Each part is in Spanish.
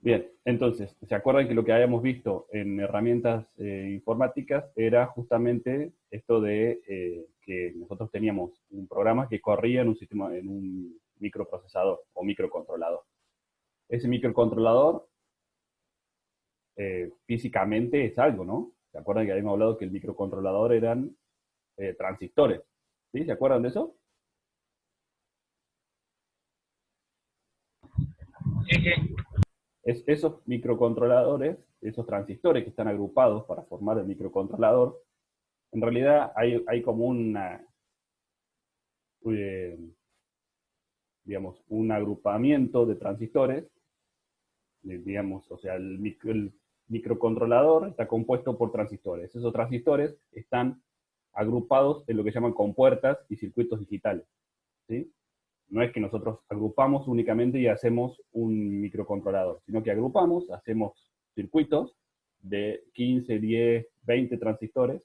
Bien, entonces, ¿se acuerdan que lo que habíamos visto en herramientas informáticas era justamente esto de que nosotros teníamos un programa que corría en un sistema, en un microprocesador o microcontrolador? Ese microcontrolador físicamente es algo, ¿no? ¿Se acuerdan que habíamos hablado que el microcontrolador eran transistores? ¿Sí? ¿Se acuerdan de eso? Esos microcontroladores, esos transistores que están agrupados para formar el microcontrolador, en realidad hay como eh, digamos, un agrupamiento de transistores, digamos, o sea, el microcontrolador está compuesto por transistores. Esos transistores están agrupados en lo que llaman compuertas y circuitos digitales, ¿sí? No es que nosotros agrupamos únicamente y hacemos un microcontrolador, sino que agrupamos, hacemos circuitos de 15, 10, 20 transistores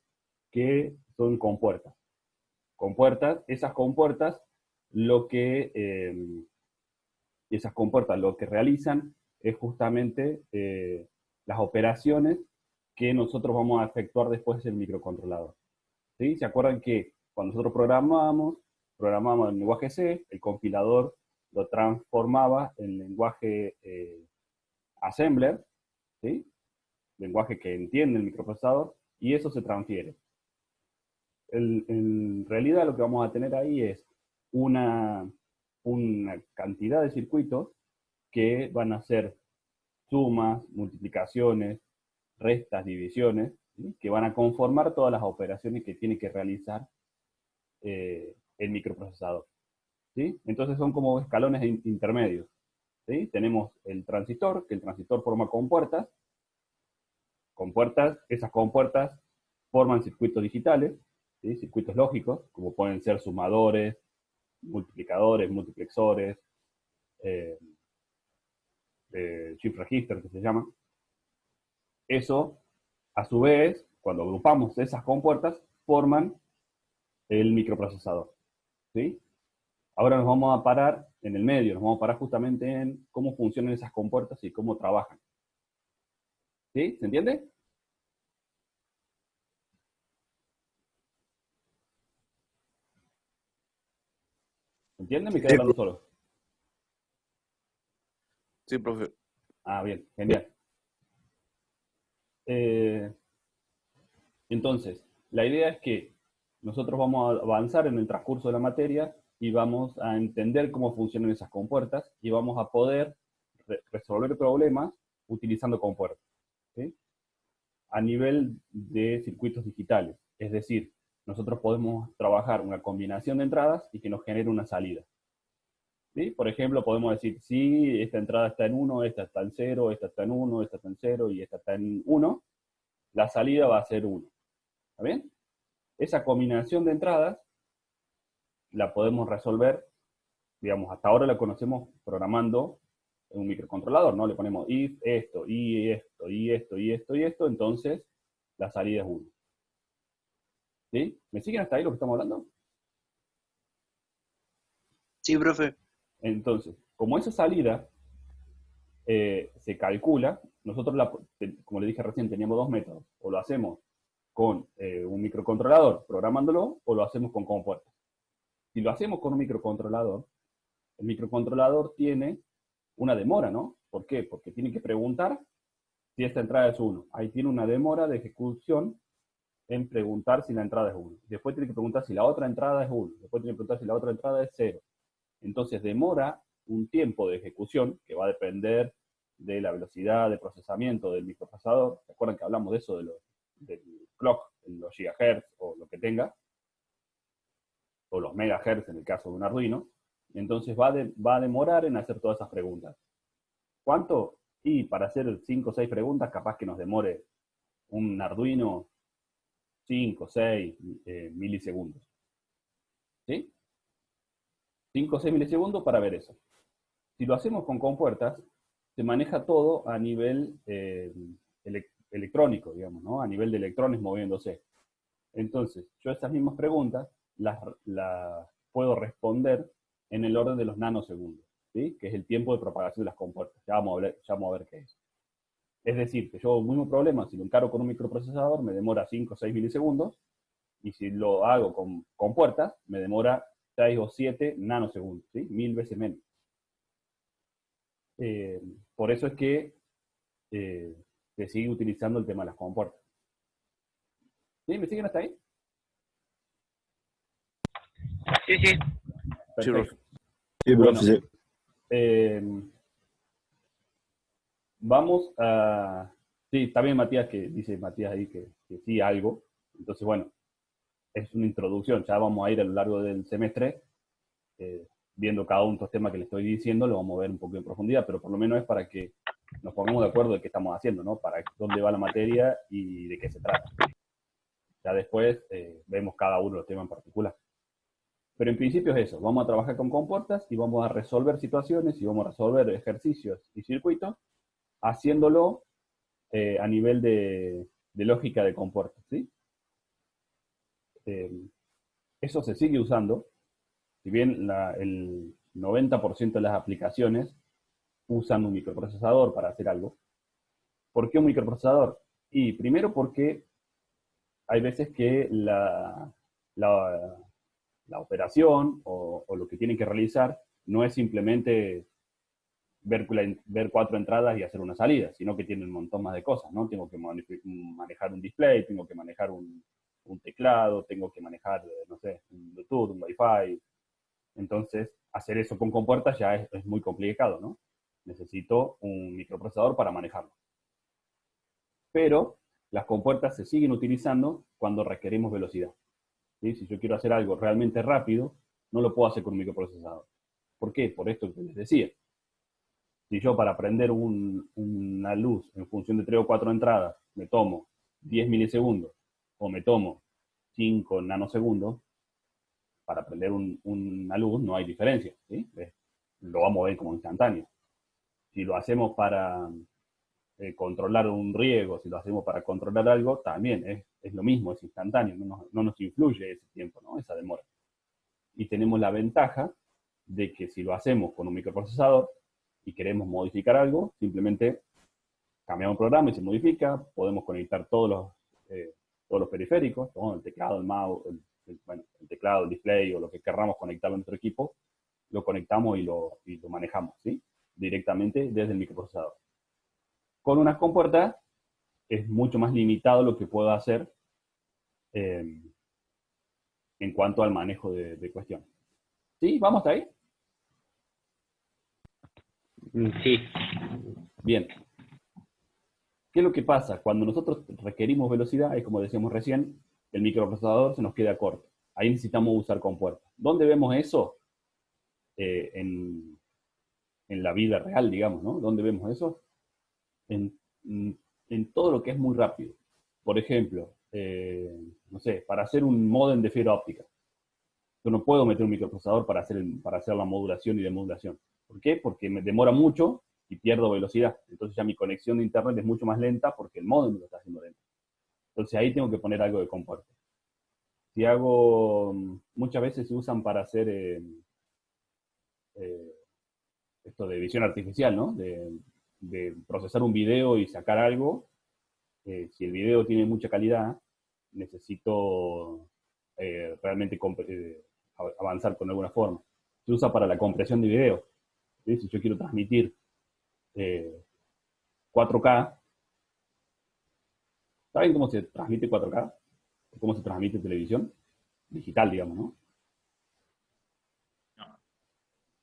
que son compuertas. Esas compuertas lo que, esas compuertas lo que realizan es justamente las operaciones que nosotros vamos a efectuar después en el microcontrolador. ¿Sí? ¿Se acuerdan que cuando nosotros programamos en lenguaje C, el compilador lo transformaba en lenguaje assembler, ¿sí? Lenguaje que entiende el microprocesador, y eso se transfiere. En realidad lo que vamos a tener ahí es una cantidad de circuitos que van a ser sumas, multiplicaciones, restas, divisiones, ¿sí? Que van a conformar todas las operaciones que tiene que realizar el microprocesador. ¿Sí? Entonces son como escalones intermedios. ¿Sí? Tenemos el transistor, que el transistor forma compuertas, esas compuertas forman circuitos digitales, ¿sí? Circuitos lógicos, como pueden ser sumadores, multiplicadores, multiplexores, eh, shift register, que se llaman. Eso, a su vez, cuando agrupamos esas compuertas, forman el microprocesador. ¿Sí? Ahora nos vamos a parar en el medio, nos vamos a parar justamente en cómo funcionan esas compuertas y cómo trabajan. ¿Sí? ¿Se entiende? ¿Se entiende? Me quedo Sí, hablando solo. sí, profe. Ah, bien, genial. Eh, entonces, la idea es que nosotros vamos a avanzar en el transcurso de la materia y vamos a entender cómo funcionan esas compuertas y vamos a poder resolver problemas utilizando compuertas, ¿sí? A nivel de circuitos digitales. Es decir, nosotros podemos trabajar una combinación de entradas y que nos genere una salida. ¿Sí? Por ejemplo, podemos decir, si esta entrada está en 1, esta está en 0, esta está en 1, esta está en 0 y esta está en 1, la salida va a ser 1. ¿Está bien? Esa combinación de entradas la podemos resolver, digamos, hasta ahora la conocemos programando en un microcontrolador, ¿no? Le ponemos if, esto, y esto, y esto, y esto, y esto, entonces la salida es 1. ¿Sí? ¿Me siguen hasta ahí lo que estamos hablando? Sí, profe. Entonces, como esa salida se calcula, nosotros, como le dije recién, teníamos dos métodos. O lo hacemos con un microcontrolador programándolo, o lo hacemos con compuertas. Si lo hacemos con un microcontrolador, el microcontrolador tiene una demora, ¿no? ¿Por qué? Porque tiene que preguntar si esta entrada es 1. Ahí tiene una demora de ejecución en preguntar si la entrada es 1. Después tiene que preguntar si la otra entrada es 1. Después tiene que preguntar si la otra entrada es 0. Entonces demora un tiempo de ejecución que va a depender de la velocidad de procesamiento del microprocesador. ¿Se acuerdan que hablamos de eso, del clock, de los gigahertz o lo que tenga? O los megahertz en el caso de un Arduino. Entonces va a demorar en hacer todas esas preguntas. ¿Cuánto? Y para hacer 5 o 6 preguntas, capaz que nos demore un Arduino 5 o 6 milisegundos. ¿Sí? 5 o 6 milisegundos para ver eso. Si lo hacemos con compuertas, se maneja todo a nivel electrónico, digamos, ¿no? A nivel de electrones moviéndose. Entonces, yo esas mismas preguntas las puedo responder en el orden de los nanosegundos. ¿sí? Que es el tiempo de propagación de las compuertas. Ya vamos a ver qué es. Es decir, que yo, mismo problema, si lo encaro con un microprocesador, me demora 5 o 6 milisegundos, y si lo hago con puertas, me demora 6 o 7 nanosegundos, ¿sí? 1000 veces menos. Por eso es que se sigue utilizando el tema de las compuertas. ¿Sí? ¿Me siguen hasta ahí? Sí, sí. Perfecto. Sí, Bueno, profe, sí. Vamos a... Sí, está bien Matías, que dice Matías ahí que sí, algo. Entonces, bueno, es una introducción. Ya vamos a ir a lo largo del semestre viendo cada uno de estos temas que les estoy diciendo, lo vamos a ver un poco en profundidad, pero por lo menos es para que nos pongamos de acuerdo de qué estamos haciendo, ¿no? Para dónde va la materia y de qué se trata. Ya después vemos cada uno de los temas en particular. Pero en principio es eso, vamos a trabajar con compuertas y vamos a resolver situaciones y vamos a resolver ejercicios y circuitos haciéndolo a nivel de lógica de compuertas, ¿sí? Eso se sigue usando, si bien el 90% de las aplicaciones usan un microprocesador para hacer algo. ¿Por qué un microprocesador? Y primero porque hay veces que la operación o lo que tienen que realizar no es simplemente ver 4 entradas y hacer una salida, sino que tiene un montón más de cosas, ¿no? Tengo que manejar un display, tengo que manejar un teclado, tengo que manejar, no sé, un Bluetooth, un Wi-Fi. Entonces, hacer eso con compuertas ya es muy complicado, ¿no? Necesito un microprocesador para manejarlo. Pero las compuertas se siguen utilizando cuando requerimos velocidad. ¿Sí? Si yo quiero hacer algo realmente rápido, no lo puedo hacer con un microprocesador. ¿Por qué? Por esto que les decía. Si yo para prender una luz en función de 3 o 4 entradas me tomo 10 milisegundos o me tomo 5 nanosegundos, para prender una luz no hay diferencia, ¿sí? Lo vamos a ver como instantáneo. Si lo hacemos para controlar un riego, si lo hacemos para controlar algo, también es lo mismo, es instantáneo, no nos influye ese tiempo, ¿no? Esa demora. Y tenemos la ventaja de que si lo hacemos con un microprocesador y queremos modificar algo, simplemente cambiamos un programa y se modifica, podemos conectar todos los periféricos, ¿no? El teclado, el mouse, el teclado, el display o lo que querramos conectar a nuestro equipo, lo conectamos y lo manejamos, ¿sí? Directamente desde el microprocesador. Con unas compuertas es mucho más limitado lo que puedo hacer en cuanto al manejo de cuestiones. ¿Sí? ¿Vamos hasta ahí? Sí. Bien. ¿Qué es lo que pasa? Cuando nosotros requerimos velocidad, es como decíamos recién, el microprocesador se nos queda corto. Ahí necesitamos usar compuertas. ¿Dónde vemos eso? En la vida real, digamos, ¿no? ¿Dónde vemos eso? En todo lo que es muy rápido. Por ejemplo, no sé, para hacer un módem de fibra óptica. Yo no puedo meter un microprocesador para hacer la modulación y demodulación. ¿Por qué? Porque me demora mucho y pierdo velocidad. Entonces ya mi conexión de internet es mucho más lenta porque el módem me lo está haciendo lento. Entonces ahí tengo que poner algo de compuerta. Si hago, muchas veces se usan para hacer esto de visión artificial, ¿no? De procesar un video y sacar algo. Si el video tiene mucha calidad, necesito realmente avanzar con alguna forma. Se usa para la compresión de video. ¿Sí? Si yo quiero transmitir 4K, ¿saben cómo se transmite 4K? ¿Cómo se transmite televisión? Digital, digamos, ¿no?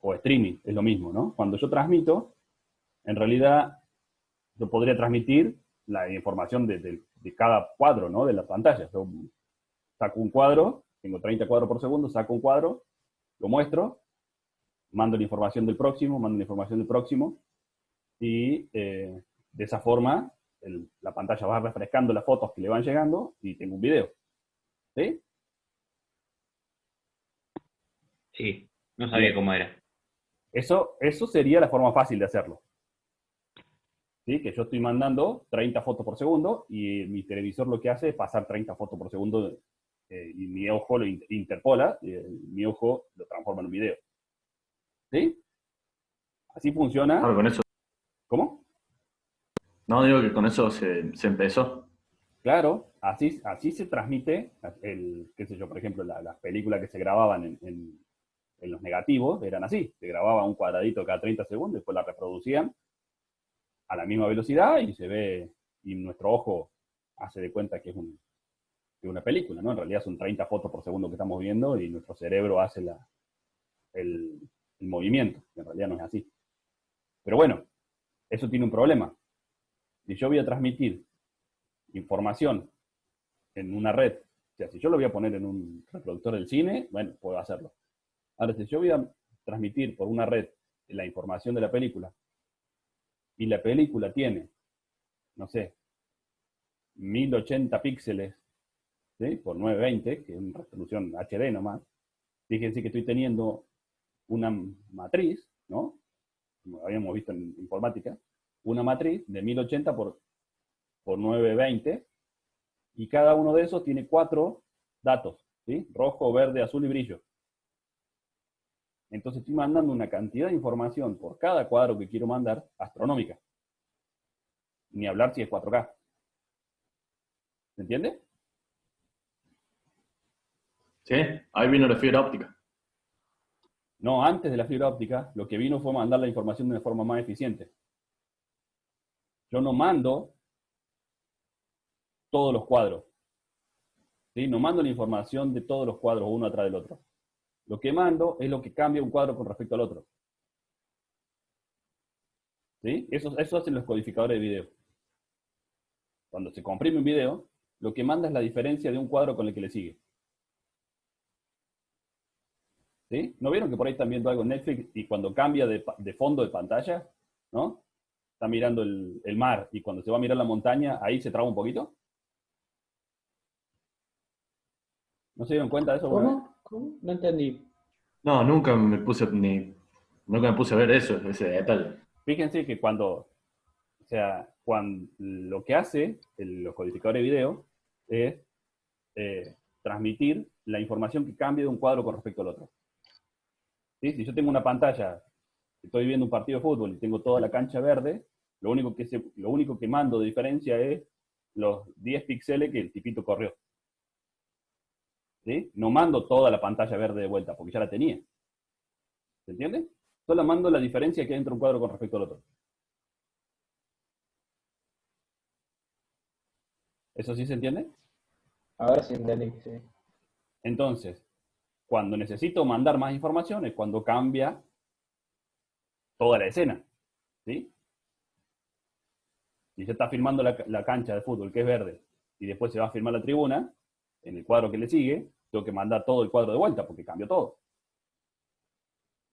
O streaming, es lo mismo, ¿no? Cuando yo transmito, en realidad yo podría transmitir la información de cada cuadro, ¿no? De la pantalla. Yo saco un cuadro, tengo 30 cuadros por segundo, saco un cuadro, lo muestro, mando la información del próximo, y de esa forma la pantalla va refrescando las fotos que le van llegando y tengo un video. ¿Sí? Sí, no sabía Bien. cómo era. Eso sería la forma fácil de hacerlo. ¿Sí? Que yo estoy mandando 30 fotos por segundo y mi televisor lo que hace es pasar 30 fotos por segundo y mi ojo lo interpola, y mi ojo lo transforma en un video. ¿Sí? Así funciona. Claro, con eso. ¿Cómo? No, digo que con eso se empezó. Claro, así se transmite, qué sé yo, por ejemplo, las películas que se grababan en los negativos eran así, se grababa un cuadradito cada 30 segundos, después la reproducían a la misma velocidad y se ve, y nuestro ojo hace de cuenta que es una película, ¿no? En realidad son 30 fotos por segundo que estamos viendo y nuestro cerebro hace el, el movimiento, que en realidad no es así. Pero bueno, eso tiene un problema. Si yo voy a transmitir información en una red, o sea, si yo lo voy a poner en un reproductor del cine, bueno, puedo hacerlo. Ahora, si yo voy a transmitir por una red la información de la película y la película tiene, no sé, 1080 píxeles, ¿sí? Por 920, que es una resolución HD nomás, fíjense que estoy teniendo una matriz, ¿no? Como habíamos visto en informática, una matriz de 1080 por 920, y cada uno de esos tiene 4 datos, ¿sí? Rojo, verde, azul y brillo. Entonces estoy mandando una cantidad de información por cada cuadro que quiero mandar, astronómica. Ni hablar si es 4K. ¿Se entiende? ¿Sí? Ahí vino la fibra óptica. No, antes de la fibra óptica, lo que vino fue mandar la información de una forma más eficiente. Yo no mando todos los cuadros, ¿sí? No mando la información de todos los cuadros uno atrás del otro. Lo que mando es lo que cambia un cuadro con respecto al otro. ¿Sí? Eso hacen los codificadores de video. Cuando se comprime un video, lo que manda es la diferencia de un cuadro con el que le sigue. ¿Sí? ¿No vieron que por ahí están viendo algo en Netflix y cuando cambia de fondo de pantalla, ¿no? Está mirando el mar y cuando se va a mirar la montaña, ahí se traba un poquito? ¿No se dieron cuenta de eso alguna vez? ¿Cómo? No entendí. No, nunca me puse a ver eso, ese detalle. Fíjense que cuando lo que hace los codificadores de video es transmitir la información que cambia de un cuadro con respecto al otro. ¿Sí? Si yo tengo una pantalla, estoy viendo un partido de fútbol y tengo toda la cancha verde, lo único que mando de diferencia es los 10 píxeles que el tipito corrió. ¿Sí? No mando toda la pantalla verde de vuelta, porque ya la tenía. ¿Se entiende? Solo mando la diferencia que hay entre un cuadro con respecto al otro. ¿Eso sí se entiende? Ahora sí entendí, sí. Entonces, cuando necesito mandar más información es cuando cambia toda la escena. ¿Sí? Si se está filmando la cancha de fútbol, que es verde, y después se va a filmar la tribuna, en el cuadro que le sigue, tengo que mandar todo el cuadro de vuelta, porque cambió todo.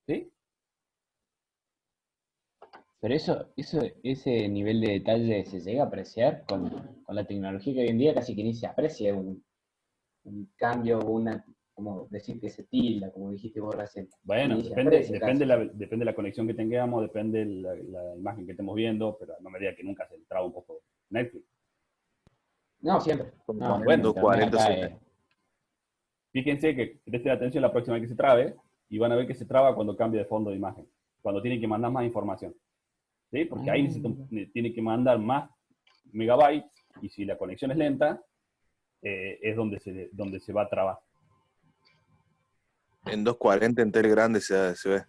¿Sí? Pero ese nivel de detalle se llega a apreciar con la tecnología que hoy en día casi que ni se aprecia un cambio, como decir que se tilda, como dijiste vos recién. Bueno, Ni se aprecia casi. depende la conexión que tengamos, depende la imagen que estemos viendo, pero no me diga que nunca se traba un poco Netflix. No, siempre. Con No, bueno, 40 acá segundos. Fíjense que presten atención la próxima vez que se trabe y van a ver que se traba cuando cambia de fondo de imagen, cuando tienen que mandar más información. ¿Sí? Porque ahí tiene que mandar más megabytes y si la conexión es lenta, es donde se va a trabar. En 240 en tele grande se ve.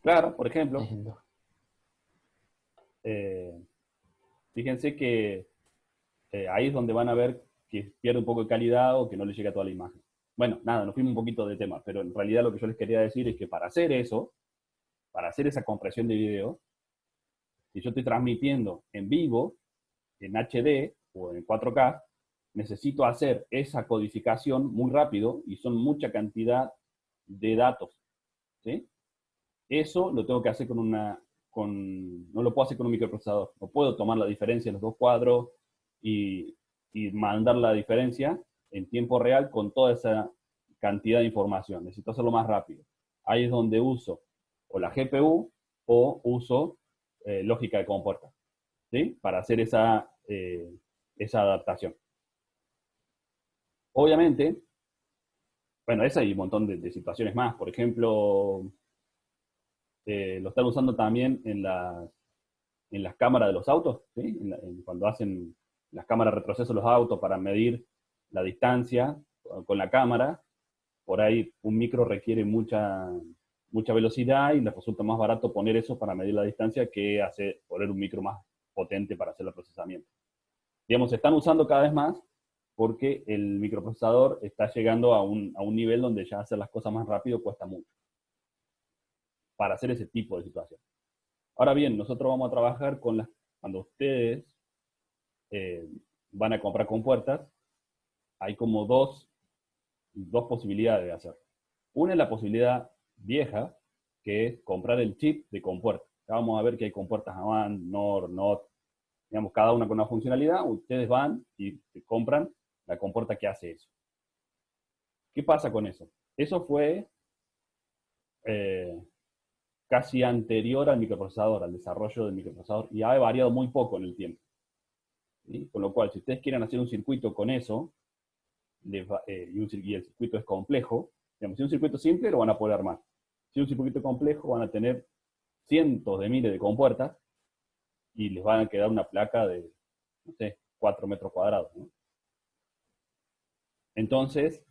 Claro, por ejemplo, fíjense que ahí es donde van a ver que pierde un poco de calidad o que no le llega toda la imagen. Bueno, nada, nos fuimos un poquito de tema, pero en realidad lo que yo les quería decir es que para hacer eso, para hacer esa compresión de video, si yo estoy transmitiendo en vivo, en HD o en 4K, necesito hacer esa codificación muy rápido y son mucha cantidad de datos. ¿Sí? Eso lo tengo que hacer no lo puedo hacer con un microprocesador. No puedo tomar la diferencia de los dos cuadros y mandar la diferencia en tiempo real con toda esa cantidad de información. Necesito hacerlo más rápido. Ahí es donde uso o la GPU o uso lógica de compuerta, ¿sí? Para hacer esa adaptación. Obviamente, bueno, esa hay un montón de situaciones más. Por ejemplo, lo están usando también en las cámaras de los autos, ¿sí? Cuando hacen las cámaras de retroceso de los autos para medir la distancia con la cámara, por ahí un micro requiere mucha velocidad y les resulta más barato poner eso para medir la distancia que poner un micro más potente para hacer el procesamiento. Digamos, se están usando cada vez más porque el microprocesador está llegando a un nivel donde ya hacer las cosas más rápido cuesta mucho para hacer ese tipo de situación. Ahora bien, nosotros vamos a trabajar cuando ustedes van a comprar compuertas, hay como dos posibilidades de hacer. Una es la posibilidad vieja, que es comprar el chip de compuerta. Ya vamos a ver que hay compuertas AVANT, NOR, NOT, digamos, cada una con una funcionalidad. Ustedes van y compran la compuerta que hace eso. ¿Qué pasa con eso? Eso fue casi anterior al microprocesador, al desarrollo del microprocesador, y ha variado muy poco en el tiempo. ¿Sí? Con lo cual, si ustedes quieren hacer un circuito con eso, y el circuito es complejo, digamos, si un circuito simple lo van a poder armar. Si un circuito complejo van a tener cientos de miles de compuertas y les van a quedar una placa de, no sé, 4 metros cuadrados, ¿no? Entonces...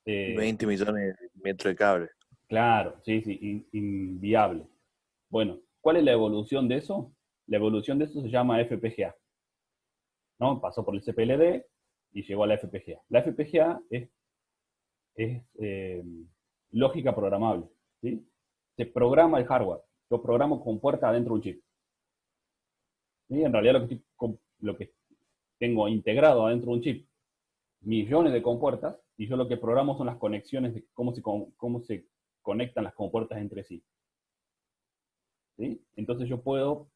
20 millones de metros de cable. Claro, sí, inviable. Bueno, ¿cuál es la evolución de eso? La evolución de eso se llama FPGA, ¿no? Pasó por el CPLD y llegó a la FPGA. La FPGA es lógica programable, ¿sí? Se programa el hardware. Yo programo con puerta adentro de un chip. ¿Sí? En realidad lo que tengo integrado adentro de un chip, millones de compuertas, y yo lo que programo son las conexiones de cómo se conectan las compuertas entre sí. ¿Sí? Entonces yo puedo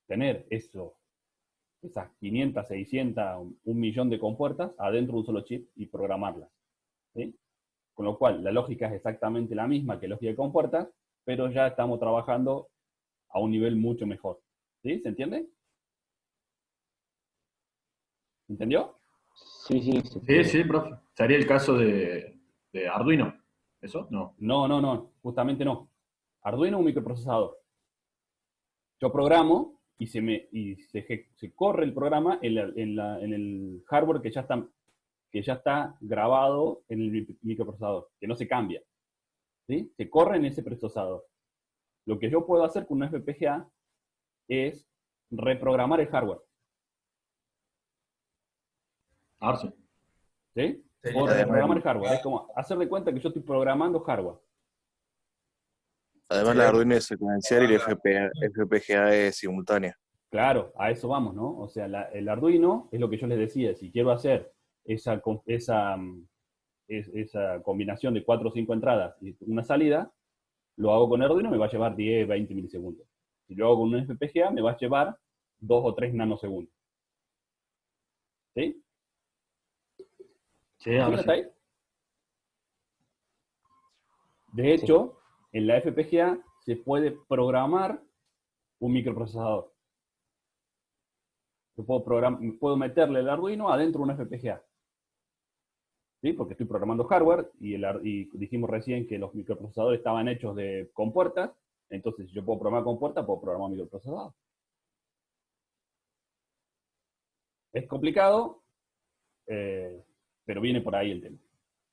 tener esas 500, 600, 1.000.000 de compuertas adentro de un solo chip y programarlas. ¿Sí? Con lo cual, la lógica es exactamente la misma que lógica de compuertas, pero ya estamos trabajando a un nivel mucho mejor. ¿Sí? ¿Se entiende? ¿Entendió? Sí, sí, Sí, sí, profe. ¿Sería el caso de Arduino? ¿Eso? No. No, justamente no. Arduino es un microprocesador. Yo programo y se corre el programa en el hardware que ya está grabado en el microprocesador, que no se cambia. ¿Sí? Se corre en ese procesador. Lo que yo puedo hacer con una FPGA es reprogramar el hardware. Arce. ¿Sí? Sí, Puedo además- reprogramar el hardware. Es como hacer de cuenta que yo estoy programando hardware. Además, la Arduino es secuencial y la FPGA es simultánea. Claro, a eso vamos, ¿no? O sea, el Arduino es lo que yo les decía. Si quiero hacer esa combinación de 4 o 5 entradas y una salida, lo hago con Arduino, me va a llevar 10, 20 milisegundos. Si lo hago con un FPGA, me va a llevar 2 o 3 nanosegundos. ¿Sí? Sí, ¿Sí ahora hasta sí. ahí? De hecho, en la FPGA se puede programar un microprocesador. Yo puedo meterle el Arduino adentro de una FPGA. ¿Sí? Porque estoy programando hardware y dijimos recién que los microprocesadores estaban hechos de compuertas. Entonces, si yo puedo programar compuertas, puedo programar un microprocesador. Es complicado, pero viene por ahí el tema.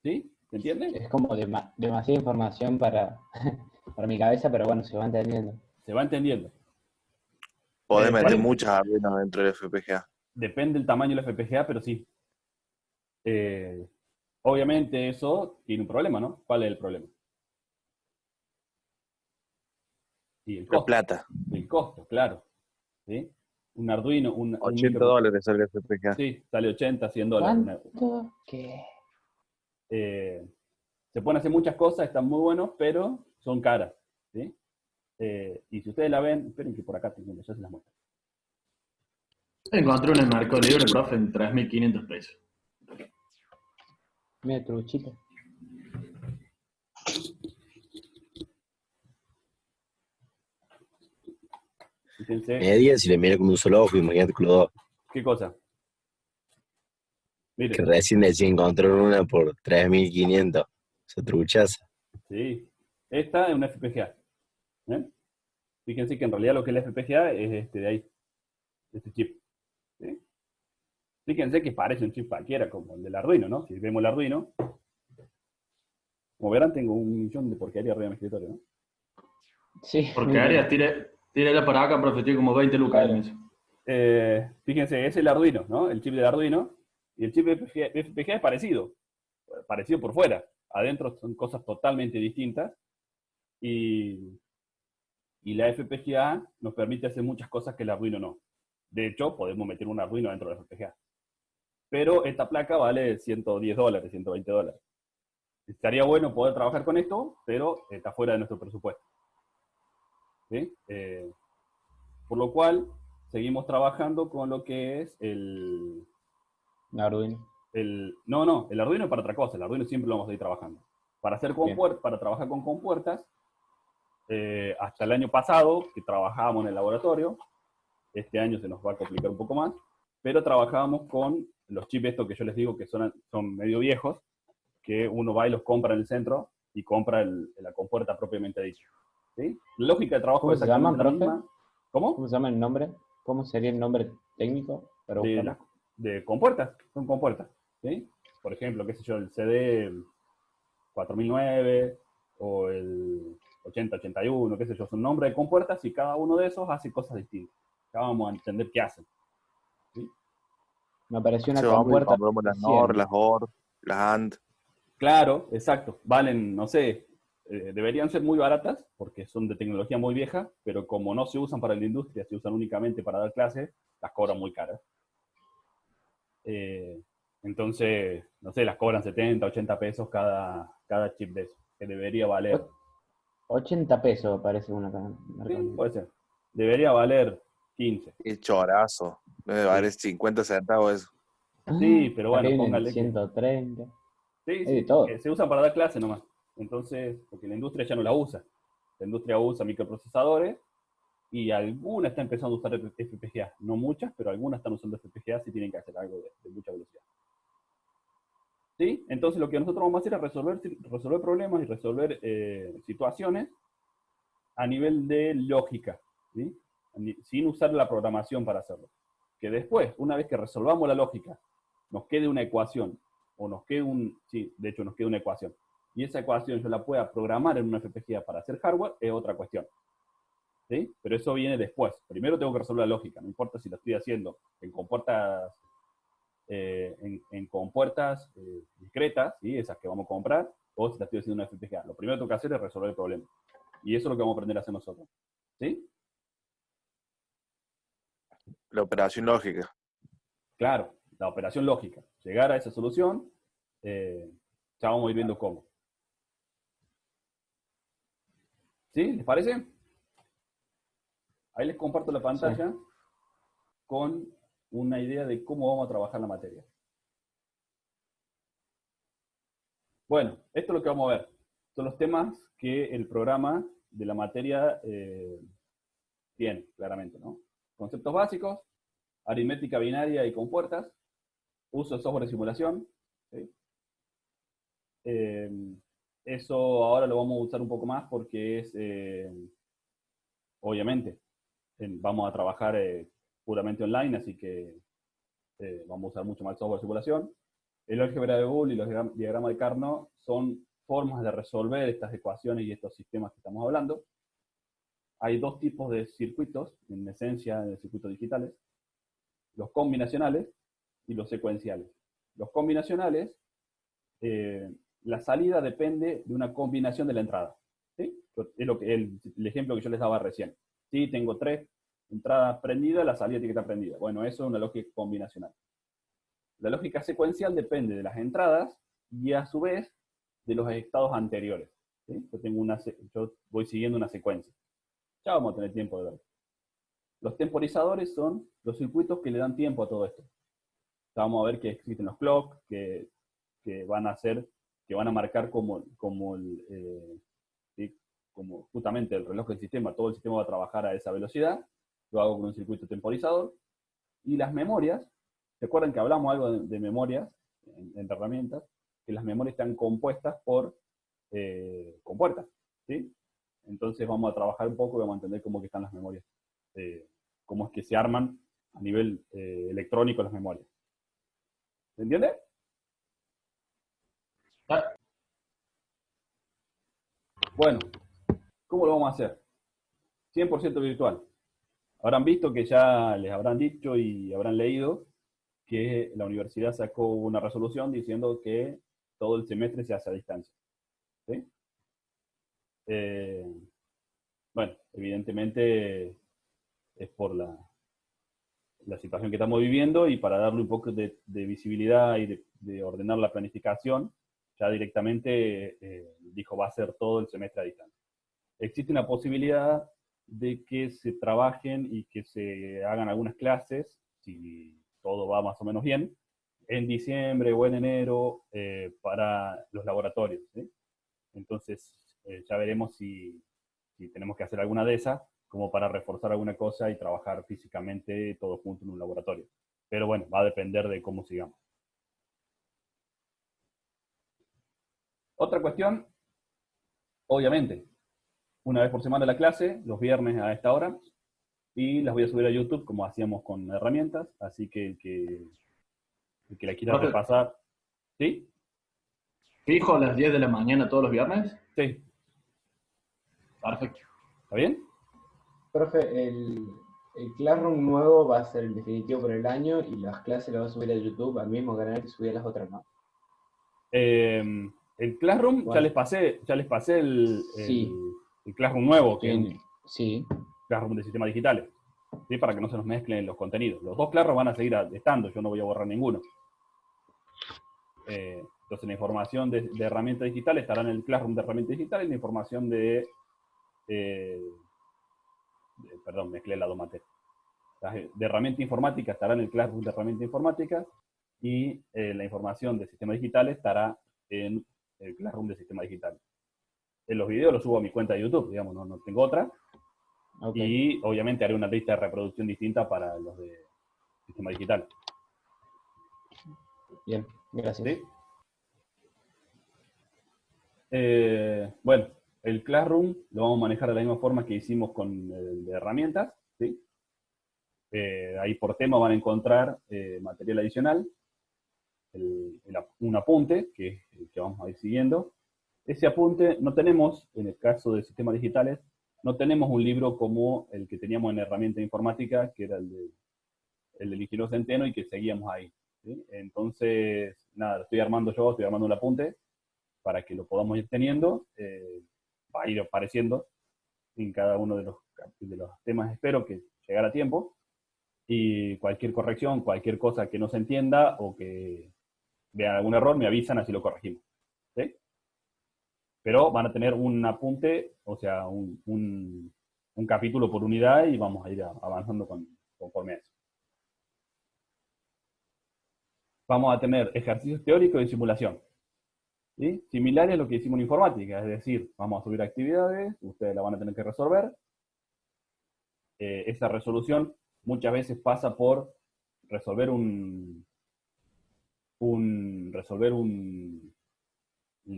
¿Sí? ¿Se entiende? Es como demasiada información para, para mi cabeza, pero bueno, se va entendiendo. Se va entendiendo. Podés meter ¿Vale? muchas Arduinos dentro del FPGA. Depende del tamaño de la FPGA, pero sí. Obviamente eso tiene un problema, ¿no? ¿Cuál es el problema? Y el La costo. plata. El costo, claro. ¿Sí? Un Arduino, un $80 sale el FPGA. Sí, sale 80, 100 dólares. ¿Cuánto? ¿Qué? Se pueden hacer muchas cosas, están muy buenos, pero son caras. ¿Sí? Y si ustedes la ven, esperen que por acá tengo, ya se las muestro. Encontré una en Mercado Libre, profe, en 3.500 pesos. Mira, truchito. Fíjense, Media si le mira con un solo ojo, imagínate con los dos. ¿qué cosa? Que Miren, recién decía encontraron una por 3.500. Esa truchaza. sí. Esta es una FPGA. ¿eh? Fíjense que en realidad lo que es la FPGA es este de ahí, este chip. ¿Sí? Fíjense que parece un chip cualquiera, como el del Arduino, ¿no? Si vemos el Arduino, como verán, tengo un millón de porquería arriba de mi escritorio, ¿no? Sí. Porque Arias, tírala para acá, profe, tiene como 20 lucas Claro. en eso. Fíjense, es el Arduino, ¿no? El chip del Arduino. Y el chip de FPGA es parecido por fuera. Adentro son cosas totalmente distintas. Y la FPGA nos permite hacer muchas cosas que el Arduino no. De hecho, podemos meter un Arduino dentro de la FPGA. Pero esta placa vale $110, $120. Estaría bueno poder trabajar con esto, pero está fuera de nuestro presupuesto. ¿Sí? Por lo cual, seguimos trabajando con lo que es el Arduino. el Arduino es para otra cosa. El Arduino siempre lo vamos a ir trabajando. Para trabajar con compuertas, hasta el año pasado, que trabajábamos en el laboratorio, este año se nos va a complicar un poco más, pero trabajábamos con los chips estos que yo les digo que son medio viejos, que uno va y los compra en el centro y compra la compuerta propiamente dicha. ¿Sí? La lógica de trabajo ¿Cómo es se llaman, exactamente la profe? misma. ¿Cómo? ¿Cómo se llama el nombre? ¿Cómo sería el nombre técnico para buscarlo? De compuertas, son compuertas. ¿Sí? Por ejemplo, qué sé yo, el CD 4009 o el 8081, qué sé yo, son nombres de compuertas y cada uno de esos hace cosas distintas. Ya vamos a entender qué hacen. ¿Sí? Me apareció una Se vamos y compuerta compramos las NOR, 100. las OR, las AND. Claro, exacto. Valen, no sé, deberían ser muy baratas porque son de tecnología muy vieja, pero como no se usan para la industria, se usan únicamente para dar clases, las cobran muy caras. Entonces, no sé, las cobran 70, 80 pesos cada chip de eso, que debería valer. 80 pesos parece una Sí, puede ser. Debería valer 15. Y chorazo. Debe valer 50 centavos eso. Sí, pero Acá bueno, vienen póngale que... 130. Sí, Hay de sí, todo. que se usan para dar clase nomás. Entonces, porque la industria ya no la usa. La industria usa microprocesadores y alguna está empezando a usar FPGA. No muchas, pero algunas están usando FPGA si tienen que hacer algo de mucha velocidad. ¿Sí? Entonces lo que nosotros vamos a hacer es resolver problemas y resolver situaciones a nivel de lógica, ¿sí? Sin usar la programación para hacerlo. Que después, una vez que resolvamos la lógica, nos quede una ecuación, o nos quede sí, de hecho nos queda una ecuación, y esa ecuación yo la pueda programar en una FPGA para hacer hardware, es otra cuestión. ¿Sí? Pero eso viene después. Primero tengo que resolver la lógica, no importa si lo estoy haciendo en compuertas discretas, ¿sí? Esas que vamos a comprar, o si la estoy haciendo en una FPGA. Lo primero que tengo que hacer es resolver el problema. Y eso es lo que vamos a aprender a hacer nosotros. ¿Sí? La operación lógica. Claro, la operación lógica. Llegar a esa solución, ya vamos a ir viendo cómo. ¿Sí? ¿Les parece? Ahí les comparto la pantalla con una idea de cómo vamos a trabajar la materia. Bueno, esto es lo que vamos a ver. Son los temas que el programa de la materia tiene, claramente, ¿no? Conceptos básicos, aritmética binaria y compuertas, uso de software de simulación. ¿Sí? Eso ahora lo vamos a usar un poco más porque es, obviamente, vamos a trabajar puramente online, así que vamos a usar mucho más software de simulación. El álgebra de Boole y los diagramas de Carnot son formas de resolver estas ecuaciones y estos sistemas que estamos hablando. Hay dos tipos de circuitos, en esencia, de circuitos digitales. Los combinacionales y los secuenciales. Los combinacionales, la salida depende de una combinación de la entrada. ¿Sí? Es el ejemplo que yo les daba recién. Si tengo 3 entradas prendidas, la salida tiene que estar prendida. Bueno, eso es una lógica combinacional. La lógica secuencial depende de las entradas y a su vez de los estados anteriores. ¿Sí? Yo voy siguiendo una secuencia. Ya vamos a tener tiempo de verlo. Los temporizadores son los circuitos que le dan tiempo a todo esto. Ya vamos a ver que existen los clocks que van a marcar como justamente el reloj del sistema. Todo el sistema va a trabajar a esa velocidad. Lo hago con un circuito temporizador. Y las memorias, ¿se acuerdan que hablamos algo de memorias en herramientas? Que las memorias están compuestas por compuertas, ¿sí? Entonces vamos a trabajar un poco y vamos a entender cómo que están las memorias. Cómo es que se arman a nivel electrónico las memorias. ¿Se entiende? Bueno, ¿cómo lo vamos a hacer? 100% virtual. Habrán visto que ya les habrán dicho y habrán leído que la universidad sacó una resolución diciendo que todo el semestre se hace a distancia. ¿Sí? Bueno, evidentemente es por la situación que estamos viviendo y para darle un poco de visibilidad y de ordenar la planificación, ya directamente dijo va a ser todo el semestre a distancia. Existe una posibilidad de que se trabajen y que se hagan algunas clases, si todo va más o menos bien, en diciembre o en enero para los laboratorios, ¿sí? Entonces ya veremos si tenemos que hacer alguna de esas, como para reforzar alguna cosa y trabajar físicamente todos juntos en un laboratorio. Pero bueno, va a depender de cómo sigamos. Otra cuestión, obviamente, una vez por semana la clase, los viernes a esta hora, y las voy a subir a YouTube como hacíamos con herramientas, así que el que la quiera Profe. repasar, ¿sí? ¿Fijo a las 10 de la mañana todos los viernes? Sí, Perfecto. ¿está bien? Profe, el Classroom nuevo va a ser el definitivo por el año y las clases las va a subir a YouTube al mismo canal que subía las otras, ¿no? El Classroom, Bueno. ya les pasé Sí. el Classroom nuevo, que es un Sí. Classroom de sistemas digitales, ¿sí? Para que no se nos mezclen los contenidos. Los dos Classroom van a seguir estando, yo no voy a borrar ninguno. Entonces la información de herramientas digitales estará en el Classroom de herramientas digitales y la información perdón, mezclé las dos materias. De herramienta informática estará en el Classroom de herramientas informáticas y la información de sistemas digitales estará en el Classroom de sistemas digitales. En los videos los subo a mi cuenta de YouTube, digamos, no tengo otra. Okay. Y obviamente haré una lista de reproducción distinta para los de sistema digital. Bien, gracias. ¿Sí? Bueno, el Classroom lo vamos a manejar de la misma forma que hicimos con el de herramientas, ¿sí? Ahí por tema van a encontrar material adicional, un apunte, que es el que vamos a ir siguiendo. Ese apunte no tenemos, en el caso de sistemas digitales, no tenemos un libro como el que teníamos en herramienta informática, que era el del ingeniero Centeno y que seguíamos ahí, ¿sí? Entonces, nada, lo estoy armando un apunte para que lo podamos ir teniendo, va a ir apareciendo en cada uno de los temas, espero que llegara a tiempo, y cualquier corrección, cualquier cosa que no se entienda o que vean algún error, me avisan, así lo corregimos, ¿sí? Pero van a tener un apunte, o sea, un capítulo por unidad y vamos a ir avanzando conforme a eso. Vamos a tener ejercicios teóricos y simulación, ¿sí? Similares a lo que hicimos en informática, es decir, vamos a subir actividades, ustedes la van a tener que resolver. Esa resolución muchas veces pasa por resolver un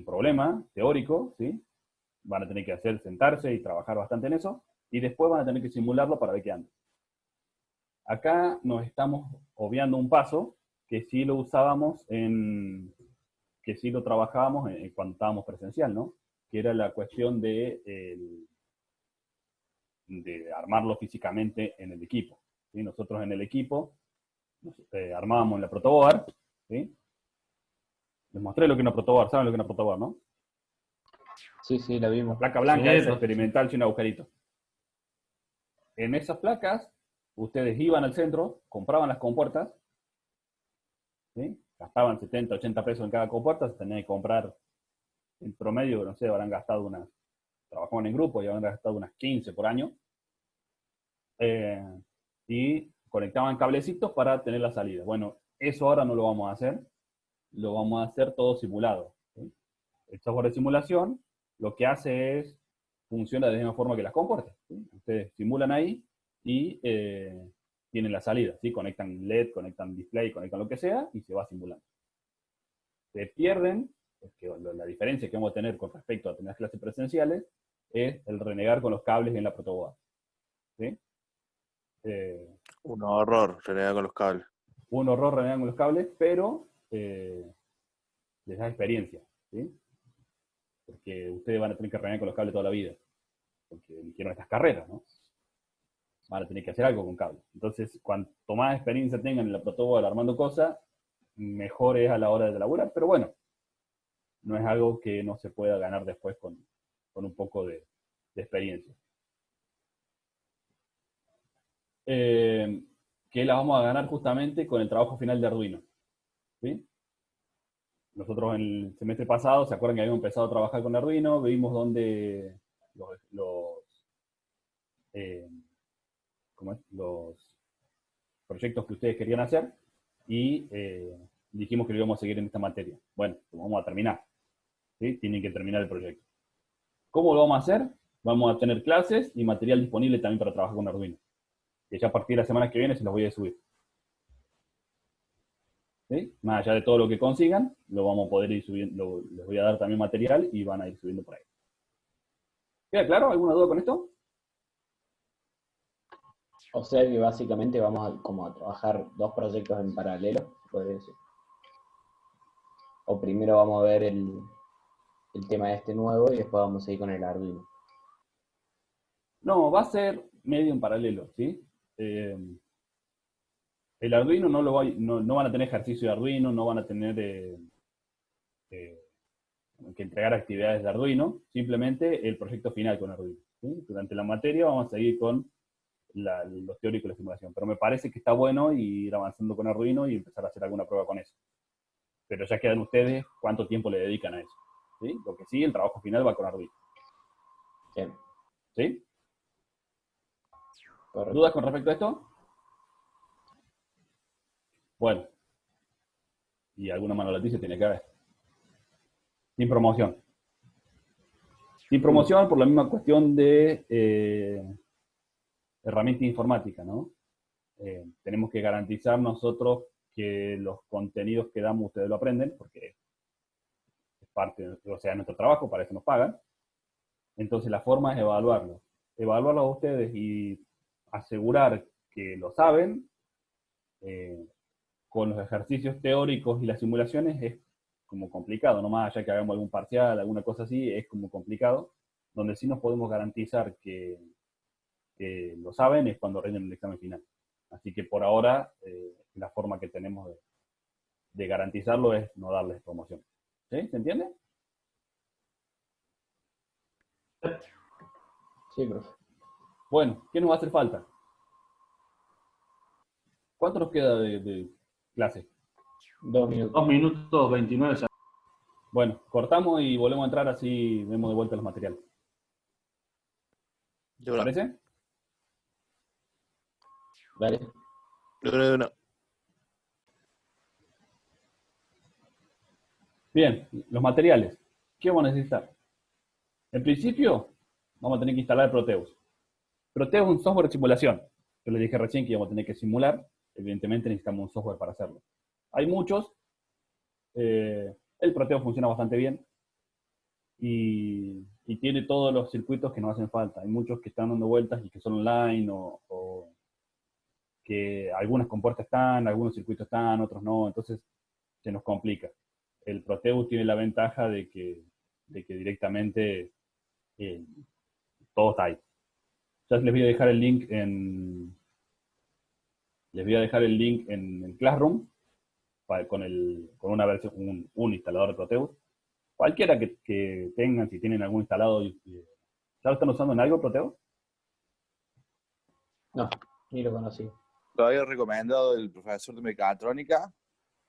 problema teórico, ¿sí? Van a tener que sentarse y trabajar bastante en eso, y después van a tener que simularlo para ver qué anda. Acá nos estamos obviando un paso que sí lo usábamos que sí lo trabajábamos cuando estábamos presencial, ¿no? Que era la cuestión de armarlo físicamente en el equipo, ¿sí? Nosotros en el equipo armábamos la protoboard, ¿sí? Les mostré lo que es una protoboard, ¿saben lo que es una protoboard, no? Sí, sí, la La vimos. placa blanca Sí, esa experimental sin agujerito. En esas placas, ustedes iban al centro, compraban las compuertas, ¿sí? Gastaban 70, 80 pesos en cada compuerta, se tenían que comprar en promedio, no sé, habrán gastado trabajaban en grupo y habrán gastado unas 15 por año, y conectaban cablecitos para tener la salida. Bueno, eso ahora no lo vamos a hacer, lo vamos a hacer todo simulado, ¿sí? El software de simulación lo que hace es, funciona de la misma forma que las compuertas, ¿sí? Ustedes simulan ahí y tienen la salida, ¿sí? Conectan LED, conectan display, conectan lo que sea y se va simulando. Se pierden, porque la diferencia que vamos a tener con respecto a tener clases presenciales, es el renegar con los cables en la protoboard. ¿Sí? Un horror, renegar con los cables. Un horror renegar con los cables, pero les da experiencia. ¿Sí? Porque ustedes van a tener que renegar con los cables toda la vida. Porque eligieron estas carreras, ¿no? Van a tener que hacer algo con cables. Entonces, cuanto más experiencia tengan en la protoboard armando cosas, mejor es a la hora de laburar, pero bueno, no es algo que no se pueda ganar después con un poco de experiencia. Que la vamos a ganar justamente con el trabajo final de Arduino. ¿Sí? Nosotros en el semestre pasado, ¿se acuerdan que habíamos empezado a trabajar con Arduino? Vimos dónde los proyectos que ustedes querían hacer y dijimos que lo íbamos a seguir en esta materia. Bueno, lo vamos a terminar. ¿Sí? Tienen que terminar el proyecto. ¿Cómo lo vamos a hacer? Vamos a tener clases y material disponible también para trabajar con Arduino. Que ya a partir de la semana que viene se los voy a subir. ¿Sí? Más allá de todo lo que consigan, lo vamos a poder ir subiendo, les voy a dar también material y van a ir subiendo por ahí. ¿Queda claro? ¿Alguna duda con esto? O sea que básicamente vamos a trabajar dos proyectos en paralelo, se podría decir. O primero vamos a ver el tema este nuevo y después vamos a ir con el Arduino. No, va a ser medio en paralelo, ¿sí? El Arduino no van a tener ejercicio de Arduino, no van a tener que entregar actividades de Arduino, simplemente el proyecto final con Arduino. ¿Sí? Durante la materia vamos a seguir con los teóricos de la simulación, pero me parece que está bueno ir avanzando con Arduino y empezar a hacer alguna prueba con eso. Pero ya quedan ustedes cuánto tiempo le dedican a eso. ¿Sí? Lo que sí, el trabajo final va con Arduino. Bien. ¿Sí? Correcto. ¿Dudas con respecto a esto? Bueno. Y alguna mano laticia tiene que haber. Sin promoción. Sin promoción por la misma cuestión de herramienta informática, ¿no? Tenemos que garantizar nosotros que los contenidos que damos ustedes lo aprenden, porque es parte, o sea, de nuestro trabajo, para eso nos pagan. Entonces la forma es evaluarlos. Evaluarlos a ustedes y asegurar que lo saben, con los ejercicios teóricos y las simulaciones es como complicado, no más allá que hagamos algún parcial, alguna cosa así, es como complicado. Donde sí nos podemos garantizar que lo saben es cuando rinden el examen final. Así que por ahora, la forma que tenemos de garantizarlo es no darles promoción. ¿Sí? ¿Se entiende? Sí, profe. Bueno, ¿qué nos va a hacer falta? ¿Cuánto nos queda de clase? 2 minutos. 2 minutos 29 segundos. Bueno, cortamos y volvemos a entrar, así vemos de vuelta los materiales. ¿Te parece? Dale. De una. Bien, los materiales. ¿Qué vamos a necesitar? En principio, vamos a tener que instalar Proteus. Proteus es un software de simulación. Yo les dije recién que íbamos a tener que simular. Evidentemente necesitamos un software para hacerlo. Hay muchos. El Proteus funciona bastante bien. Y tiene todos los circuitos que nos hacen falta. Hay muchos que están dando vueltas y que son online o que algunas compuertas están, algunos circuitos están, otros no. Entonces se nos complica. El Proteus tiene la ventaja de que directamente todo está ahí. Ya les voy a dejar el link en Classroom con una versión, un instalador de Proteus. Cualquiera que tengan, si tienen algún instalado, ¿ya lo están usando en algo Proteus? No, ni lo conocí. Lo había recomendado el profesor de mecatrónica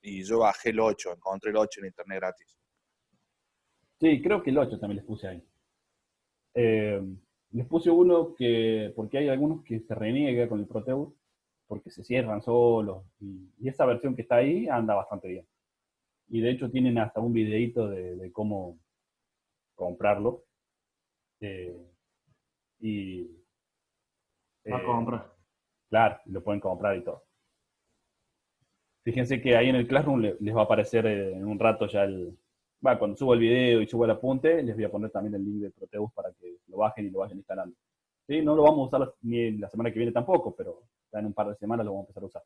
y yo bajé el 8, encontré el 8 en internet gratis. Sí, creo que el 8 también les puse ahí. Les puse uno porque hay algunos que se reniega con el Proteus, porque se cierran solos, y esa versión que está ahí anda bastante bien. Y de hecho tienen hasta un videito de cómo comprarlo. Va a comprar. Claro, lo pueden comprar y todo. Fíjense que ahí en el Classroom les va a aparecer en un rato ya cuando suba el video y suba el apunte, les voy a poner también el link de Proteus para que lo bajen y lo vayan instalando. ¿Sí? No lo vamos a usar ni la semana que viene tampoco, pero ya en un par de semanas lo vamos a empezar a usar.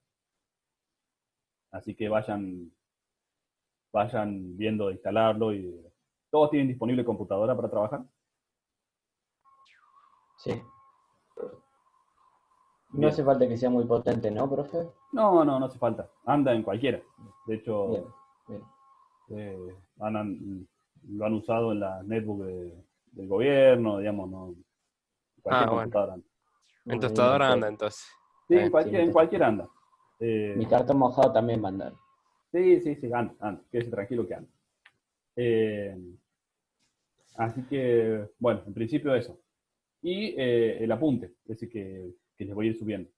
Así que vayan viendo de instalarlo y todos tienen disponible computadora para trabajar. Sí. No Bien. hace falta que sea muy potente, ¿no, profe? No hace falta. Anda en cualquiera. De hecho, Bien, bien. lo han usado en la netbook del gobierno, digamos, no. Cualquier bueno. computadora anda. En tostadora anda entonces. Sí, Bien, en cualquier anda. Mi cartón mojado también mandar. Sí, anda. Quédese tranquilo que anda. Así que, bueno, en principio eso. Y el apunte, ese que les voy a ir subiendo.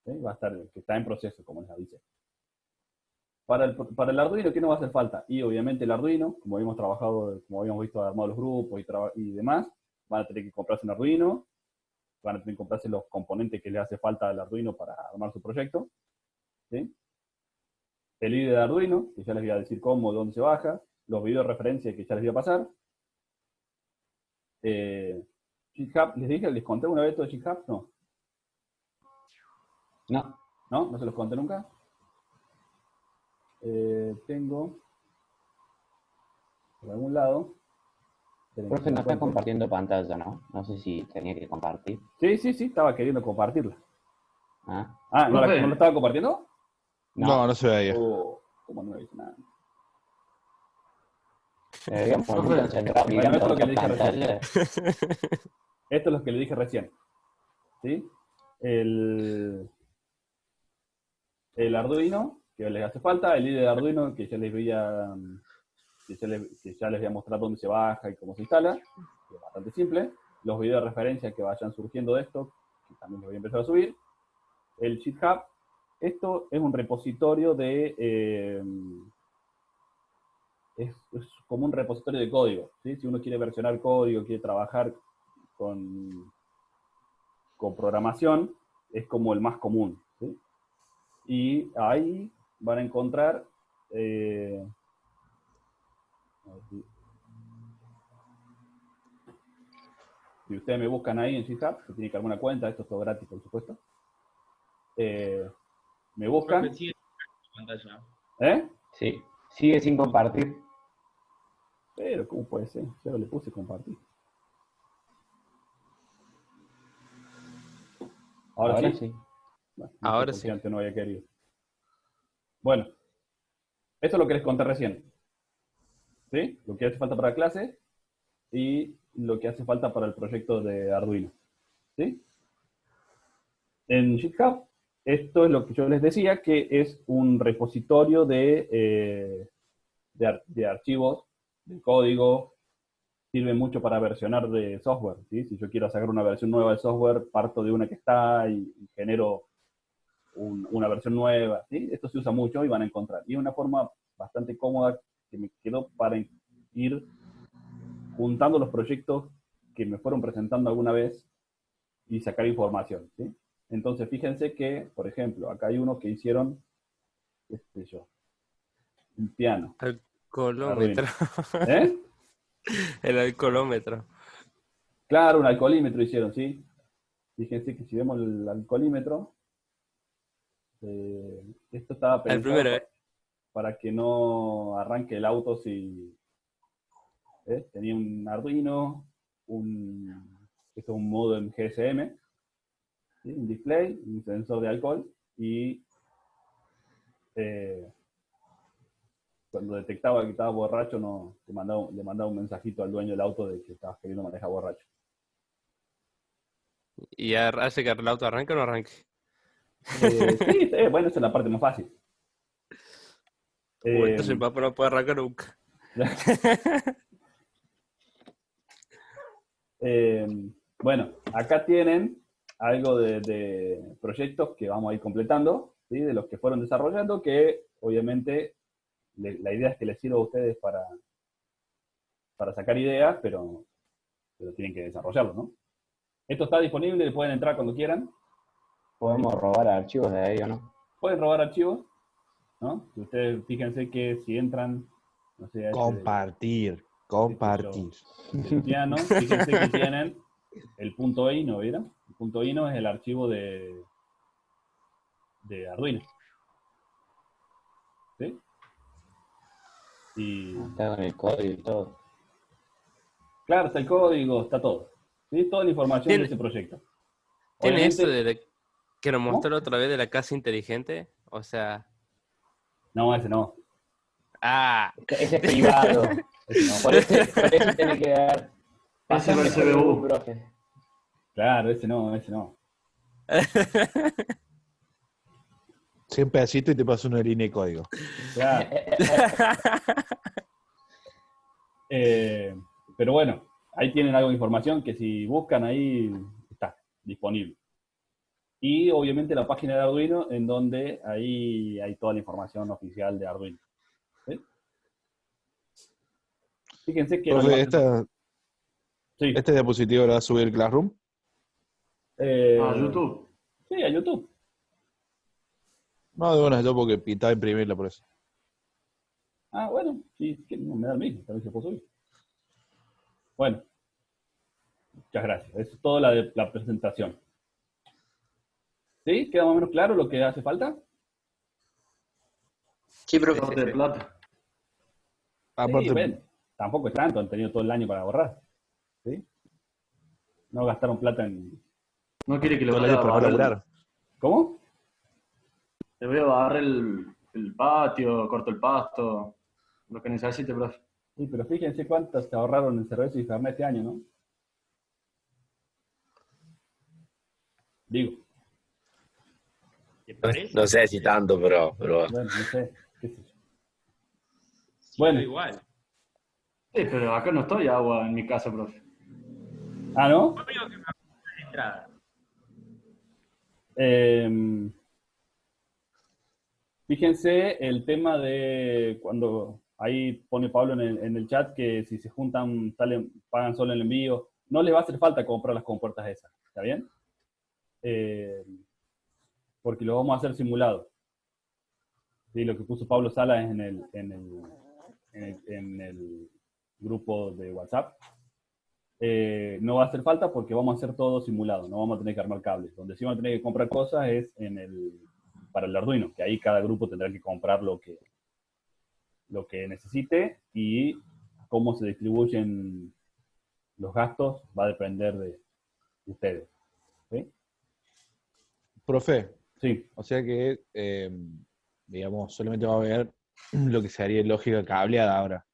¿Sí? Va a estar, que está en proceso, como les avisé. Para el Arduino, ¿qué nos va a hacer falta? Y obviamente el Arduino, como habíamos trabajado, como habíamos visto armado los grupos y demás, van a tener que comprarse un Arduino, van a tener que comprarse los componentes que les hace falta al Arduino para armar su proyecto. ¿Sí? El IDE de Arduino, que ya les voy a decir cómo, dónde se baja, los videos de referencia que ya les voy a pasar. GitHub, les conté una vez todo de GitHub, no. ¿No se los conté nunca? Tengo por algún lado. Profe, no está compartiendo pantalla, ¿no? No sé si tenía que compartir. Sí, estaba queriendo compartirla. Ah, ¿no lo estaba compartiendo? No se veía. ¿Cómo no me dice nada? Deberíamos concentrar mirando esto es lo que le otra dije pantalla. Esto es lo que le dije recién. ¿Sí? El Arduino, que les hace falta, el IDE de Arduino, que ya les voy a mostrar dónde se baja y cómo se instala, que es bastante simple. Los videos de referencia que vayan surgiendo de esto, que también les voy a empezar a subir. El GitHub, esto es un repositorio de... es como un repositorio de código, ¿sí? Si uno quiere versionar código, quiere trabajar con programación, es como el más común, ¿sí? Y ahí van a encontrar si ustedes me buscan ahí en GitHub, que tienen que alguna cuenta, esto es todo gratis, por supuesto. Me buscan. Sí, sigue sin compartir. Pero, ¿cómo puede ser? Yo le puse compartir. Ahora sí. Bueno, Ahora sé por qué sí. antes no había querido. Bueno, esto es lo que les conté recién. ¿Sí? Lo que hace falta para la clase y lo que hace falta para el proyecto de Arduino. ¿Sí? En GitHub, esto es lo que yo les decía, que es un repositorio de archivos, de código, sirve mucho para versionar de software, ¿sí? Si yo quiero sacar una versión nueva del software, parto de una que está y genero una versión nueva, ¿sí? Esto se usa mucho y van a encontrar. Y es una forma bastante cómoda que me quedó para ir juntando los proyectos que me fueron presentando alguna vez y sacar información, ¿sí? Entonces, fíjense que, por ejemplo, acá hay uno que hicieron, un piano. Alcoholómetro. ¿Eh? El alcoholómetro. Claro, un alcoholímetro hicieron, ¿sí? Fíjense que si vemos el alcoholímetro, esto estaba El pensado primero, para que no arranque el auto si... Tenía un Arduino, esto es un modo en GSM, ¿sí? Un display, un sensor de alcohol, y cuando detectaba que estaba borracho, le mandaba un mensajito al dueño del auto de que estabas queriendo manejar borracho. ¿Y hace que el auto arranque o no arranque? Sí, bueno, esa es la parte más fácil. Entonces el papá no puede arrancar nunca. Bueno, acá tienen algo de proyectos que vamos a ir completando, ¿sí? De los que fueron desarrollando, que obviamente la idea es que les sirva a ustedes para sacar ideas, pero tienen que desarrollarlo, ¿no? Esto está disponible, pueden entrar cuando quieran. Podemos robar archivos de ahí, ¿o no? Pueden robar archivos, ¿no? Si ustedes fíjense que si entran, no sé, Compartir. el piano, fíjense que tienen el punto .ino, ¿vieron? El punto .ino es el archivo de Arduino. ¿Sí? Y Está con el código y todo. claro, está el código, está todo. ¿Sí? Toda la información ¿Tiene- de ese proyecto. ¿Tiene Obviamente, eso que nos ¿cómo? mostró la otra vez de la casa inteligente? O sea... No, ese no. Ah, Ese es privado. Ese no. Por eso tiene que dar. Ese Pasame es el el CBU. profe. Claro, ese no, ese no. 100 pesitos y te paso una línea de código. Claro. Pero bueno, ahí tienen algo de información que si buscan ahí está disponible. Y obviamente la página de Arduino, en donde ahí hay toda la información oficial de Arduino. ¿Sí? Fíjense que... Profe, Sí, ¿este diapositivo lo va a subir Classroom? YouTube. Sí, a YouTube. No, de buenas yo porque pintaba imprimirla por eso. Ah, bueno, sí, que no me da el mismo, también se puede subir. Bueno, muchas gracias. Eso es toda la presentación. ¿Sí? ¿Queda más o menos claro lo que hace falta? Sí, profe. Corte de plata. Aparte, Sí, bueno, tampoco es tanto, han tenido todo el año para ahorrar. ¿Sí? No gastaron plata en... No quiere que le todo el vaya año a para no barrer, laburar. ¿Cómo? le voy a barrer el patio, corto el pasto, lo que necesite, profe. Sí, pero fíjense cuántas se ahorraron en cerveza y Fernet este año, ¿no? Digo, No sé si tanto, pero bueno, no sé, qué sé yo. Bueno, igual. Sí, pero acá no estoy agua en mi casa, profe. ¿ah, no? Fíjense el tema de cuando ahí pone Pablo en el chat que si se juntan, pagan solo el envío. No les va a hacer falta comprar las compuertas esas, ¿está bien? Porque lo vamos a hacer simulado. ¿Sí? Lo que puso Pablo Salas en el grupo de WhatsApp. No va a hacer falta porque vamos a hacer todo simulado, no vamos a tener que armar cables. Donde sí vamos a tener que comprar cosas es para el Arduino, que ahí cada grupo tendrá que comprar lo que necesite y cómo se distribuyen los gastos va a depender de ustedes. ¿Sí? Profe, Sí, o sea que, digamos, solamente va a haber lo que sería lógica cableada ahora.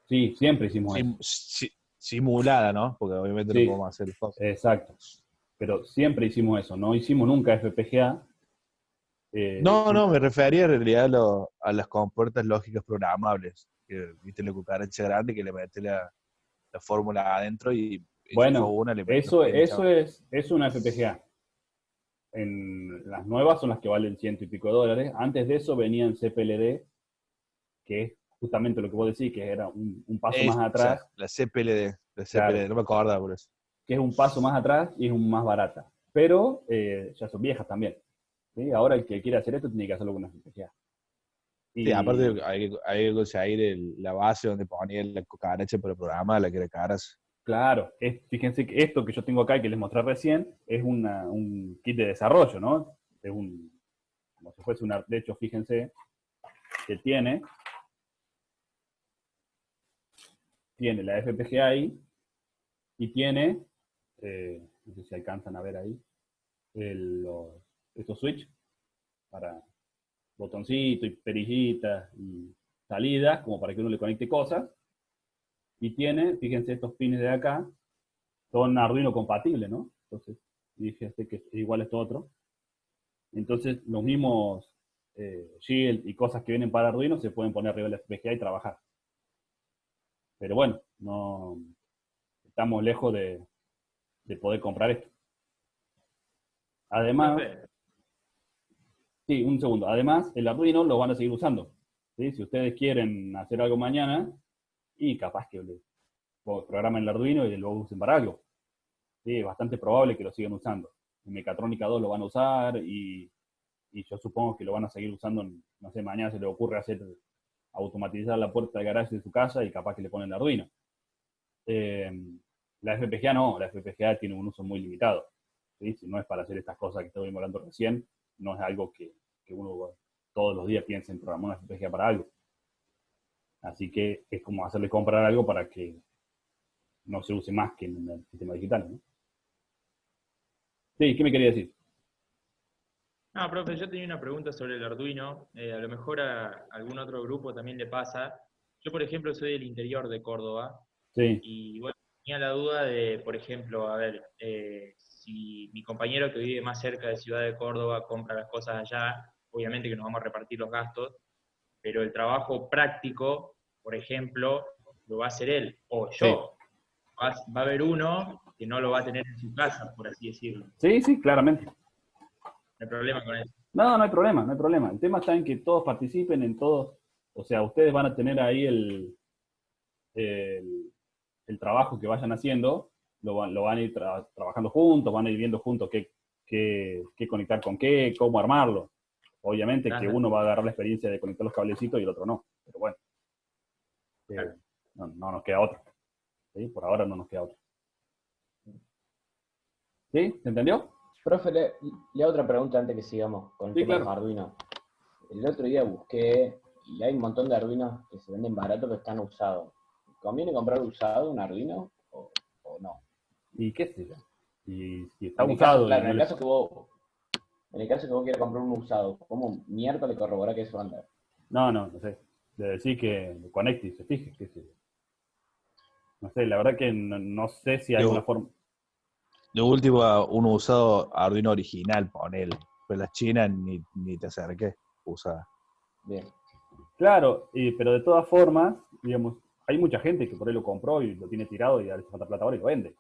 sí, siempre hicimos eso. Simulada, ¿no? Porque obviamente Sí. no podemos hacer cosas. Exacto. Pero siempre hicimos eso, no hicimos nunca FPGA. No, me refería en realidad a las compuertas lógicas programables. Que, viste la cucaracha grande que le mete la fórmula adentro y Bueno, una, le mete eso los pines, es una FPGA. En las nuevas son las que valen $100 y pico. Antes de eso venían CPLD, que es justamente lo que vos decís, que era un paso más atrás. La CPLD, Claro. no me acordaba por eso. Que es un paso más atrás y es más barata. Pero ya son viejas también. ¿Sí? Ahora el que quiere hacer esto tiene que hacerlo con una FPGA. Y, Sí, aparte hay que conseguir la base donde ponía la cucaracha para programar, la que era caras. claro, fíjense que esto que yo tengo acá y que les mostré recién es un kit de desarrollo, ¿no? Es como si fuese de hecho, fíjense que tiene la FPGA ahí y tiene, no sé si alcanzan a ver ahí, estos switch para botoncitos y perillitas y salidas, como para que uno le conecte cosas. Y tiene, fíjense, estos pines de acá, son Arduino compatibles, ¿no? Entonces, fíjense que es igual a esto otro. Entonces, los mismos shield y cosas que vienen para Arduino se pueden poner arriba de la FPGA y trabajar. Pero bueno, no estamos lejos de poder comprar esto. Además, sí, un segundo. Además, el Arduino lo van a seguir usando. ¿Sí? Si ustedes quieren hacer algo mañana, y capaz que programen el Arduino y lo usen para algo. ¿Sí? Es bastante probable que lo sigan usando. En Mecatrónica 2 lo van a usar y yo supongo que lo van a seguir usando, no sé, mañana se les ocurre automatizar la puerta del garaje de su casa y capaz que le ponen el Arduino. La FPGA no, la FPGA tiene un uso muy limitado. ¿Sí? Si no es para hacer estas cosas que estuvimos hablando recién, no es algo que uno todos los días piense en programar una FPGA para algo. Así que es como hacerle comprar algo para que no se use más que en el sistema digital, ¿no? Sí, ¿qué me quería decir? No, profe, yo tenía una pregunta sobre el Arduino. A lo mejor a algún otro grupo también le pasa. Yo, por ejemplo, soy del interior de Córdoba. Sí. Y bueno, tenía la duda de, por ejemplo, a ver, si mi compañero que vive más cerca de Ciudad de Córdoba compra las cosas allá, obviamente que nos vamos a repartir los gastos, pero el trabajo práctico, por ejemplo, lo va a hacer él o yo. Va a haber uno que no lo va a tener en su casa, por así decirlo. Sí, sí, claramente. No hay problema con eso. No, no hay problema, no hay problema. El tema está en que todos participen en todos, o sea, ustedes van a tener ahí el trabajo que vayan haciendo, lo van a ir trabajando juntos, van a ir viendo juntos qué conectar con qué, cómo armarlo. Obviamente que uno va a agarrar la experiencia de conectar los cablecitos y el otro no, pero bueno. No nos queda otra. ¿Sí? Por ahora no nos queda otra. ¿Sí? ¿Se entendió? Profe, le hago otra pregunta antes que sigamos con el tema de los Arduino. El otro día busqué, y hay un montón de Arduinos que se venden baratos que están usados. ¿Conviene comprar usado un Arduino o no? ¿Y qué sé yo? Si está En usado... en el caso que vos quieras comprar un usado, ¿cómo miércoles corroborar que eso anda? No sé. De decir que lo conecte y se fije, qué sé yo. No sé, la verdad que no sé si hay una forma... De último, uno usado Arduino original, ponele. Pues la China ni te acerques, usada. Bien. Claro, pero de todas formas, digamos, hay mucha gente que por ahí lo compró y lo tiene tirado y le hace falta plata ahora y lo vende.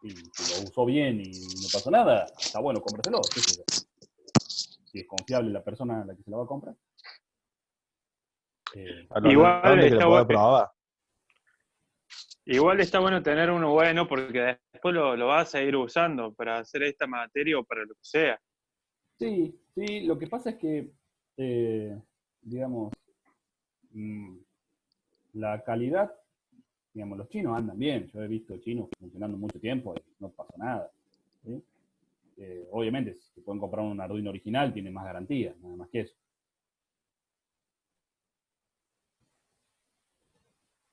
Y si lo usó bien y no pasó nada, está bueno, cómpraselo, qué sé yo. Si es confiable la persona a la que se la va a comprar. Igual está probar. Igual está bueno tener uno bueno porque después lo vas a ir usando para hacer esta materia o para lo que sea. Sí, lo que pasa es que, digamos, la calidad, digamos, los chinos andan bien. Yo he visto chinos funcionando mucho tiempo y no pasa nada. ¿Sí? Obviamente, si pueden comprar un Arduino original, tiene más garantía, nada más que eso.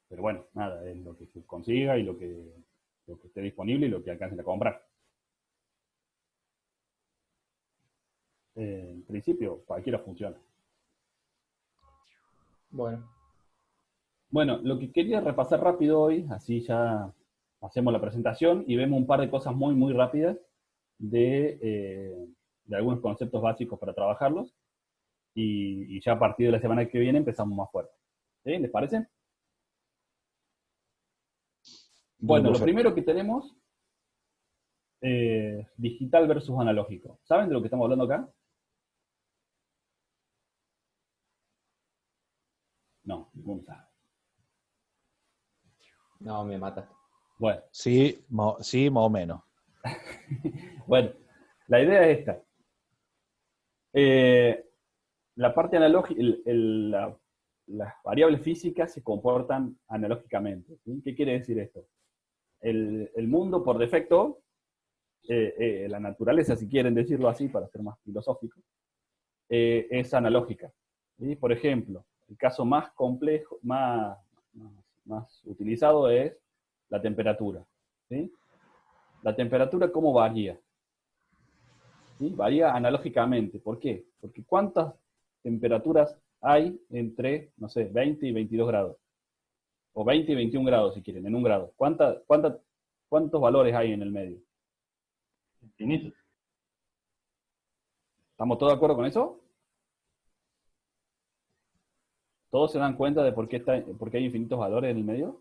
Pero bueno, nada, es lo que se consiga y lo que esté disponible y lo que alcancen a comprar. En principio, cualquiera funciona. Bueno, lo que quería repasar rápido hoy, así ya hacemos la presentación y vemos un par de cosas muy, muy rápidas de algunos conceptos básicos para trabajarlos. Y ya a partir de la semana que viene empezamos más fuerte. ¿Sí? ¿Les parece? Bueno, lo primero que tenemos, digital versus analógico. ¿Saben de lo que estamos hablando acá? No, ninguno sabe. No, me mataste. Bueno. Sí, más o menos. Bueno, la idea es esta. La parte analógica, las variables físicas se comportan analógicamente. ¿Sí? ¿Qué quiere decir esto? El mundo por defecto, la naturaleza, si quieren decirlo así, para ser más filosófico, es analógica. ¿Sí? Por ejemplo, el caso más complejo, más utilizado es la temperatura. ¿Sí? La temperatura, ¿cómo varía? ¿Sí? Varía analógicamente. ¿Por qué? Porque ¿cuántas temperaturas hay entre, no sé, 20 y 22 grados? O 20 y 21 grados, si quieren, en un grado. ¿Cuántos valores hay en el medio? Infinitos. ¿Estamos todos de acuerdo con eso? ¿Todos se dan cuenta de por qué hay infinitos valores en el medio?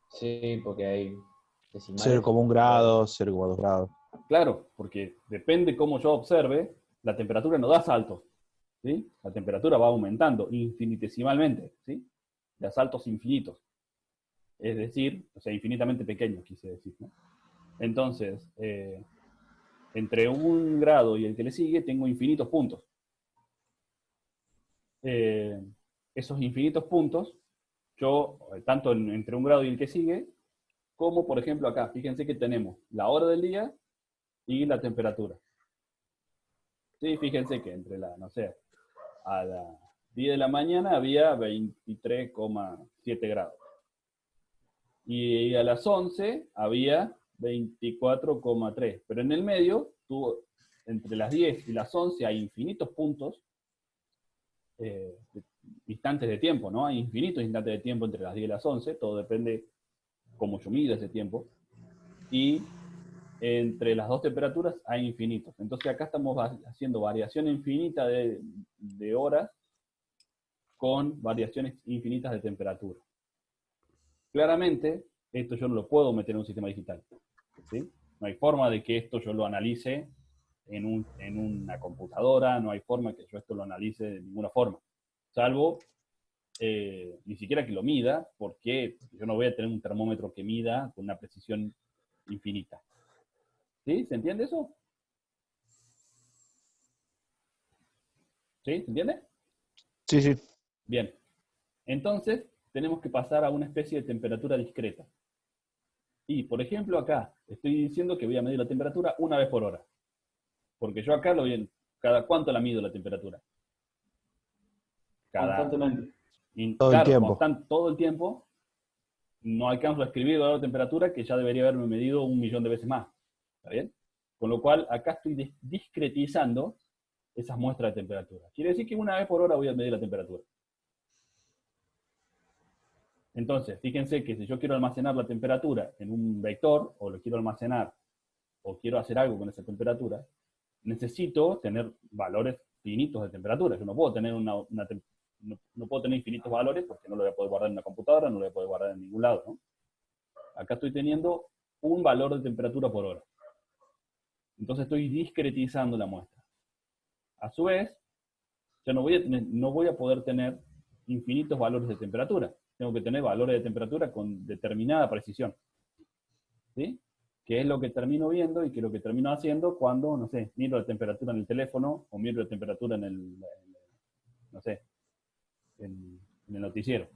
Sí, porque hay decimales. 0,1 grado, 0,2 grados. Claro, porque depende cómo yo observe, la temperatura no da saltos. ¿Sí? La temperatura va aumentando infinitesimalmente, ¿sí? Da saltos infinitos. Es decir, o sea, infinitamente pequeños, quise decir, ¿no? Entonces, entre 1 grado y el que le sigue, tengo infinitos puntos. Esos infinitos puntos, yo, tanto entre un grado y el que sigue, como por ejemplo acá, fíjense que tenemos la hora del día y la temperatura. Sí, fíjense que entre no sé, a las 10 de la mañana había 23,7 grados. Y a las 11 había 24,3. Pero en el medio, entre las 10 y las 11 hay infinitos puntos, instantes de tiempo, ¿no? Hay infinitos instantes de tiempo entre las 10 y las 11, todo depende cómo yo mido ese tiempo. Y entre las dos temperaturas hay infinitos. Entonces acá estamos haciendo variación infinita de horas con variaciones infinitas de temperatura. Claramente, esto yo no lo puedo meter en un sistema digital, ¿sí? No hay forma de que esto yo lo analice en una computadora, no hay forma que yo esto lo analice de ninguna forma. Salvo, ni siquiera que lo mida, porque yo no voy a tener un termómetro que mida con una precisión infinita. ¿Sí? ¿Se entiende eso? ¿Sí? ¿Se entiende? Sí, sí. Bien. Entonces, tenemos que pasar a una especie de temperatura discreta. Y, por ejemplo, acá estoy diciendo que voy a medir la temperatura una vez por hora. Porque yo acá ¿cada cuánto la mido la temperatura? Constantemente. Todo el tiempo. Todo el tiempo. No alcanzo a escribir la temperatura que ya debería haberme medido 1.000.000 de veces más. ¿Está bien? Con lo cual, acá estoy discretizando esas muestras de temperatura. Quiere decir que una vez por hora voy a medir la temperatura. Entonces, fíjense que si yo quiero almacenar la temperatura en un vector, o lo quiero almacenar, o quiero hacer algo con esa temperatura, necesito tener valores finitos de temperatura. Yo no puedo tener no puedo tener infinitos valores porque no lo voy a poder guardar en una computadora, no lo voy a poder guardar en ningún lado, ¿no? Acá estoy teniendo un valor de temperatura por hora. Entonces estoy discretizando la muestra. A su vez, yo no voy a poder tener infinitos valores de temperatura. Tengo que tener valores de temperatura con determinada precisión. ¿Sí? Que es lo que termino viendo y que es lo que termino haciendo cuando, no sé, miro la temperatura en el teléfono o miro la temperatura en el noticiero.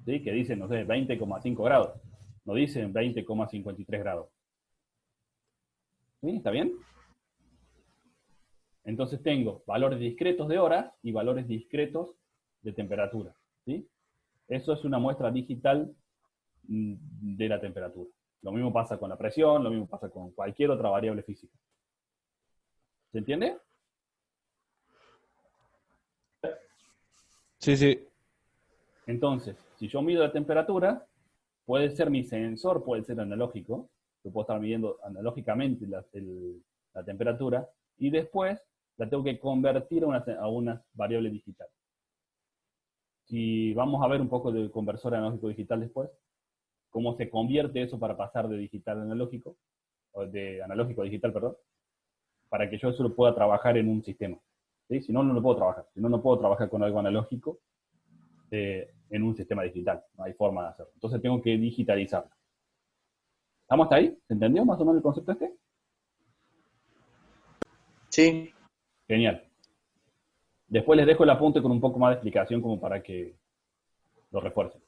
¿Sí? Que dicen, no sé, 20,5 grados. No dicen 20,53 grados. ¿Sí? ¿Está bien? Entonces tengo valores discretos de horas y valores discretos de temperatura. ¿Sí? Eso es una muestra digital de la temperatura. Lo mismo pasa con la presión, lo mismo pasa con cualquier otra variable física. ¿Se entiende? Sí, sí. Entonces, si yo mido la temperatura, puede ser mi sensor, puede ser analógico, yo puedo estar midiendo analógicamente la temperatura, y después la tengo que convertir a una variable digital. Si vamos a ver un poco del conversor analógico digital después, cómo se convierte eso para pasar de digital a analógico, o de analógico a digital, perdón, para que yo eso lo pueda trabajar en un sistema. ¿Sí? Si no, no lo puedo trabajar. Si no, no puedo trabajar con algo analógico en un sistema digital. No hay forma de hacerlo. Entonces tengo que digitalizarlo. ¿Estamos hasta ahí? ¿Se entendió más o menos el concepto este? Sí. Genial. Después les dejo el apunte con un poco más de explicación como para que lo refuercen.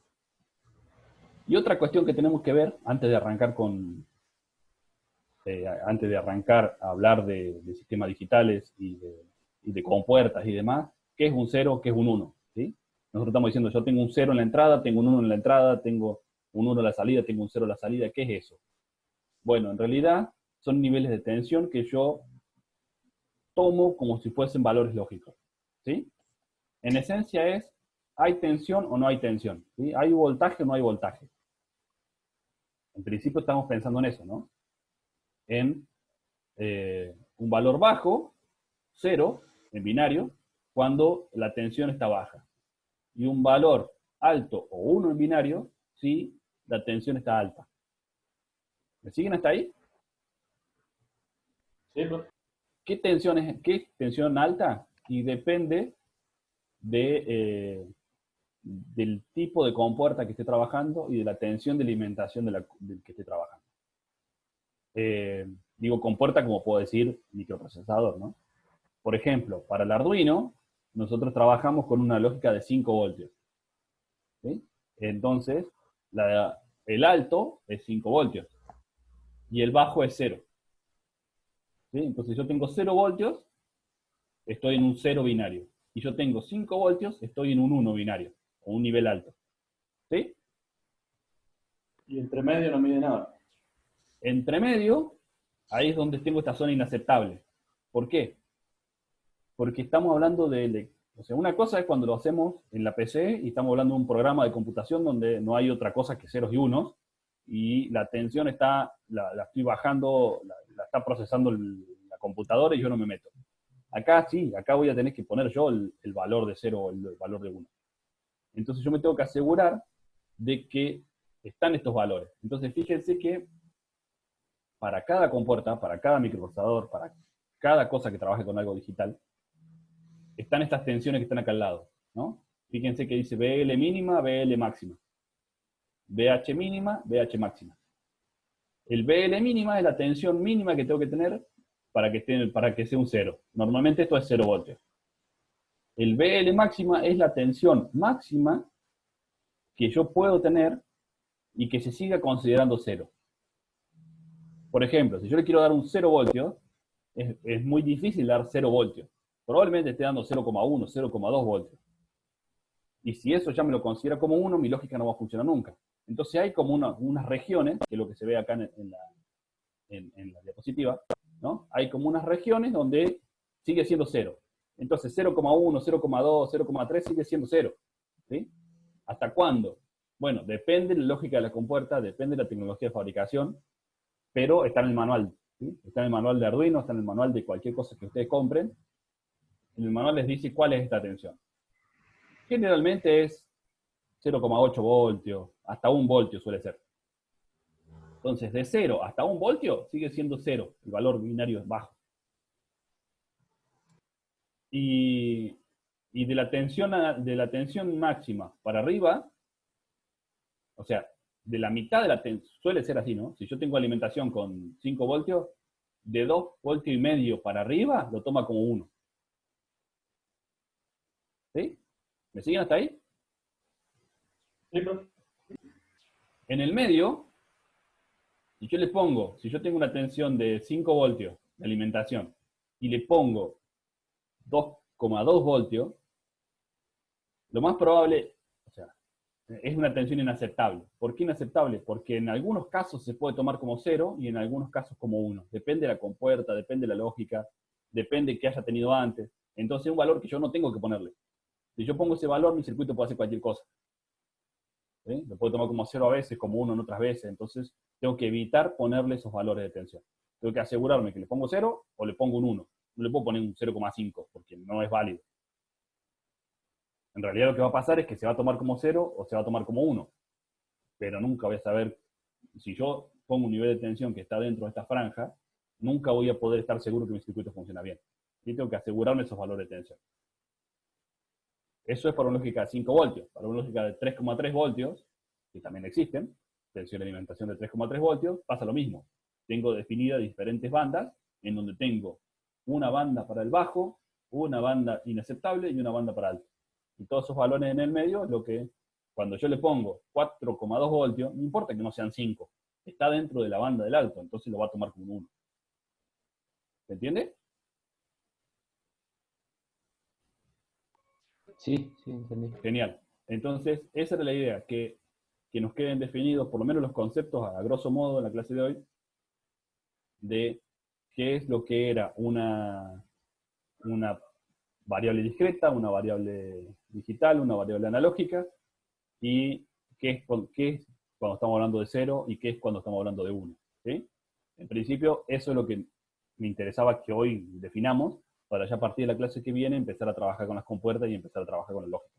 Y otra cuestión que tenemos que ver antes de arrancar a hablar de sistemas digitales y de compuertas y demás, ¿qué es un 0, qué es un 1? ¿Sí? Nosotros estamos diciendo, yo tengo un 0 en la entrada, tengo un 1 en la entrada, tengo un 1 en la salida, tengo un 0 en la salida. ¿Qué es eso? Bueno, en realidad son niveles de tensión que yo tomo como si fuesen valores lógicos. ¿Sí? En esencia es, ¿hay tensión o no hay tensión? ¿Sí? ¿Hay voltaje o no hay voltaje? En principio estamos pensando en eso, ¿no? En un valor bajo, 0, en binario, cuando la tensión está baja. Y un valor alto o 1 en binario, si la tensión está alta. ¿Me siguen hasta ahí? Sí, ¿Qué tensión alta? Y depende del tipo de compuerta que esté trabajando y de la tensión de alimentación del que esté trabajando. Digo compuerta como puedo decir microprocesador, ¿no? Por ejemplo, para el Arduino, nosotros trabajamos con una lógica de 5 voltios. ¿sí? Entonces, el alto es 5 voltios y el bajo es 0. ¿Sí? Entonces yo tengo 0 voltios, estoy en un 0 binario. Y yo tengo 5 voltios, estoy en un 1 binario, o un nivel alto. ¿Sí? Y entre medio no mide nada. Entre medio, ahí es donde tengo esta zona inaceptable. ¿Por qué? Porque estamos hablando o sea, una cosa es cuando lo hacemos en la PC y estamos hablando de un programa de computación donde no hay otra cosa que ceros y unos, y la tensión la estoy bajando, la está procesando la computadora y yo no me meto. Acá sí, acá voy a tener que poner yo el valor de 0 o el valor de 1. Entonces yo me tengo que asegurar de que están estos valores. Entonces fíjense que para cada compuerta, para cada microprocesador, para cada cosa que trabaje con algo digital, están estas tensiones que están acá al lado, ¿no? Fíjense que dice BL mínima, BL máxima. BH mínima, BH máxima. El BL mínima es la tensión mínima que tengo que tener para que sea un 0. Normalmente esto es 0 voltios. El BL máxima es la tensión máxima que yo puedo tener y que se siga considerando 0. Por ejemplo, si yo le quiero dar un 0 voltios, es muy difícil dar 0 voltios. Probablemente esté dando 0,1, 0,2 voltios. Y si eso ya me lo considera como 1, mi lógica no va a funcionar nunca. Entonces hay como unas regiones, que es lo que se ve acá en la diapositiva, ¿no? Hay como unas regiones donde sigue siendo 0. Entonces 0,1, 0,2, 0,3 sigue siendo 0. ¿Sí? ¿Hasta cuándo? Bueno, depende de la lógica de la compuerta, depende de la tecnología de fabricación, pero está en el manual. ¿Sí? Está en el manual de Arduino, está en el manual de cualquier cosa que ustedes compren. En el manual les dice cuál es esta tensión. Generalmente es 0,8 voltios, hasta 1 voltio suele ser. Entonces, de 0 hasta 1 voltio sigue siendo 0, el valor binario es bajo. Y de la tensión máxima para arriba, o sea, de la mitad de la tensión, suele ser así, ¿no? Si yo tengo alimentación con 5 voltios, de 2 voltios y medio para arriba, lo toma como 1. ¿Sí? ¿Me siguen hasta ahí? Sí, profe. En el medio, si yo tengo una tensión de 5 voltios de alimentación y le pongo 2,2 voltios, lo más probable, o sea, es una tensión inaceptable. ¿Por qué inaceptable? Porque en algunos casos se puede tomar como 0 y en algunos casos como 1. Depende de la compuerta, depende de la lógica, depende de qué haya tenido antes. Entonces es un valor que yo no tengo que ponerle. Si yo pongo ese valor, mi circuito puede hacer cualquier cosa. ¿Sí? Lo puedo tomar como 0 a veces, como 1 en otras veces. Entonces tengo que evitar ponerle esos valores de tensión. Tengo que asegurarme que le pongo 0 o le pongo un 1. No le puedo poner un 0,5 porque no es válido. En realidad lo que va a pasar es que se va a tomar como 0 o se va a tomar como 1. Pero nunca voy a saber, si yo pongo un nivel de tensión que está dentro de esta franja, nunca voy a poder estar seguro que mi circuito funciona bien. Y tengo que asegurarme esos valores de tensión. Eso es para una lógica de 5 voltios. Para una lógica de 3,3 voltios, que también existen, tensión de alimentación de 3,3 voltios, pasa lo mismo. Tengo definidas diferentes bandas, en donde tengo una banda para el bajo, una banda inaceptable y una banda para alto. Y todos esos valores en el medio es lo que, cuando yo le pongo 4,2 voltios, no importa que no sean 5, está dentro de la banda del alto, entonces lo va a tomar como un 1. ¿Se entiende? Sí, entendí. Genial. Entonces, esa era la idea, que nos queden definidos, por lo menos los conceptos a grosso modo en la clase de hoy, de qué es lo que era una variable discreta, una variable digital, una variable analógica, y qué es cuando estamos hablando de 0 y qué es cuando estamos hablando de 1. ¿Sí? En principio, eso es lo que me interesaba que hoy definamos, para ya a partir de la clase que viene empezar a trabajar con las compuertas y empezar a trabajar con la lógica.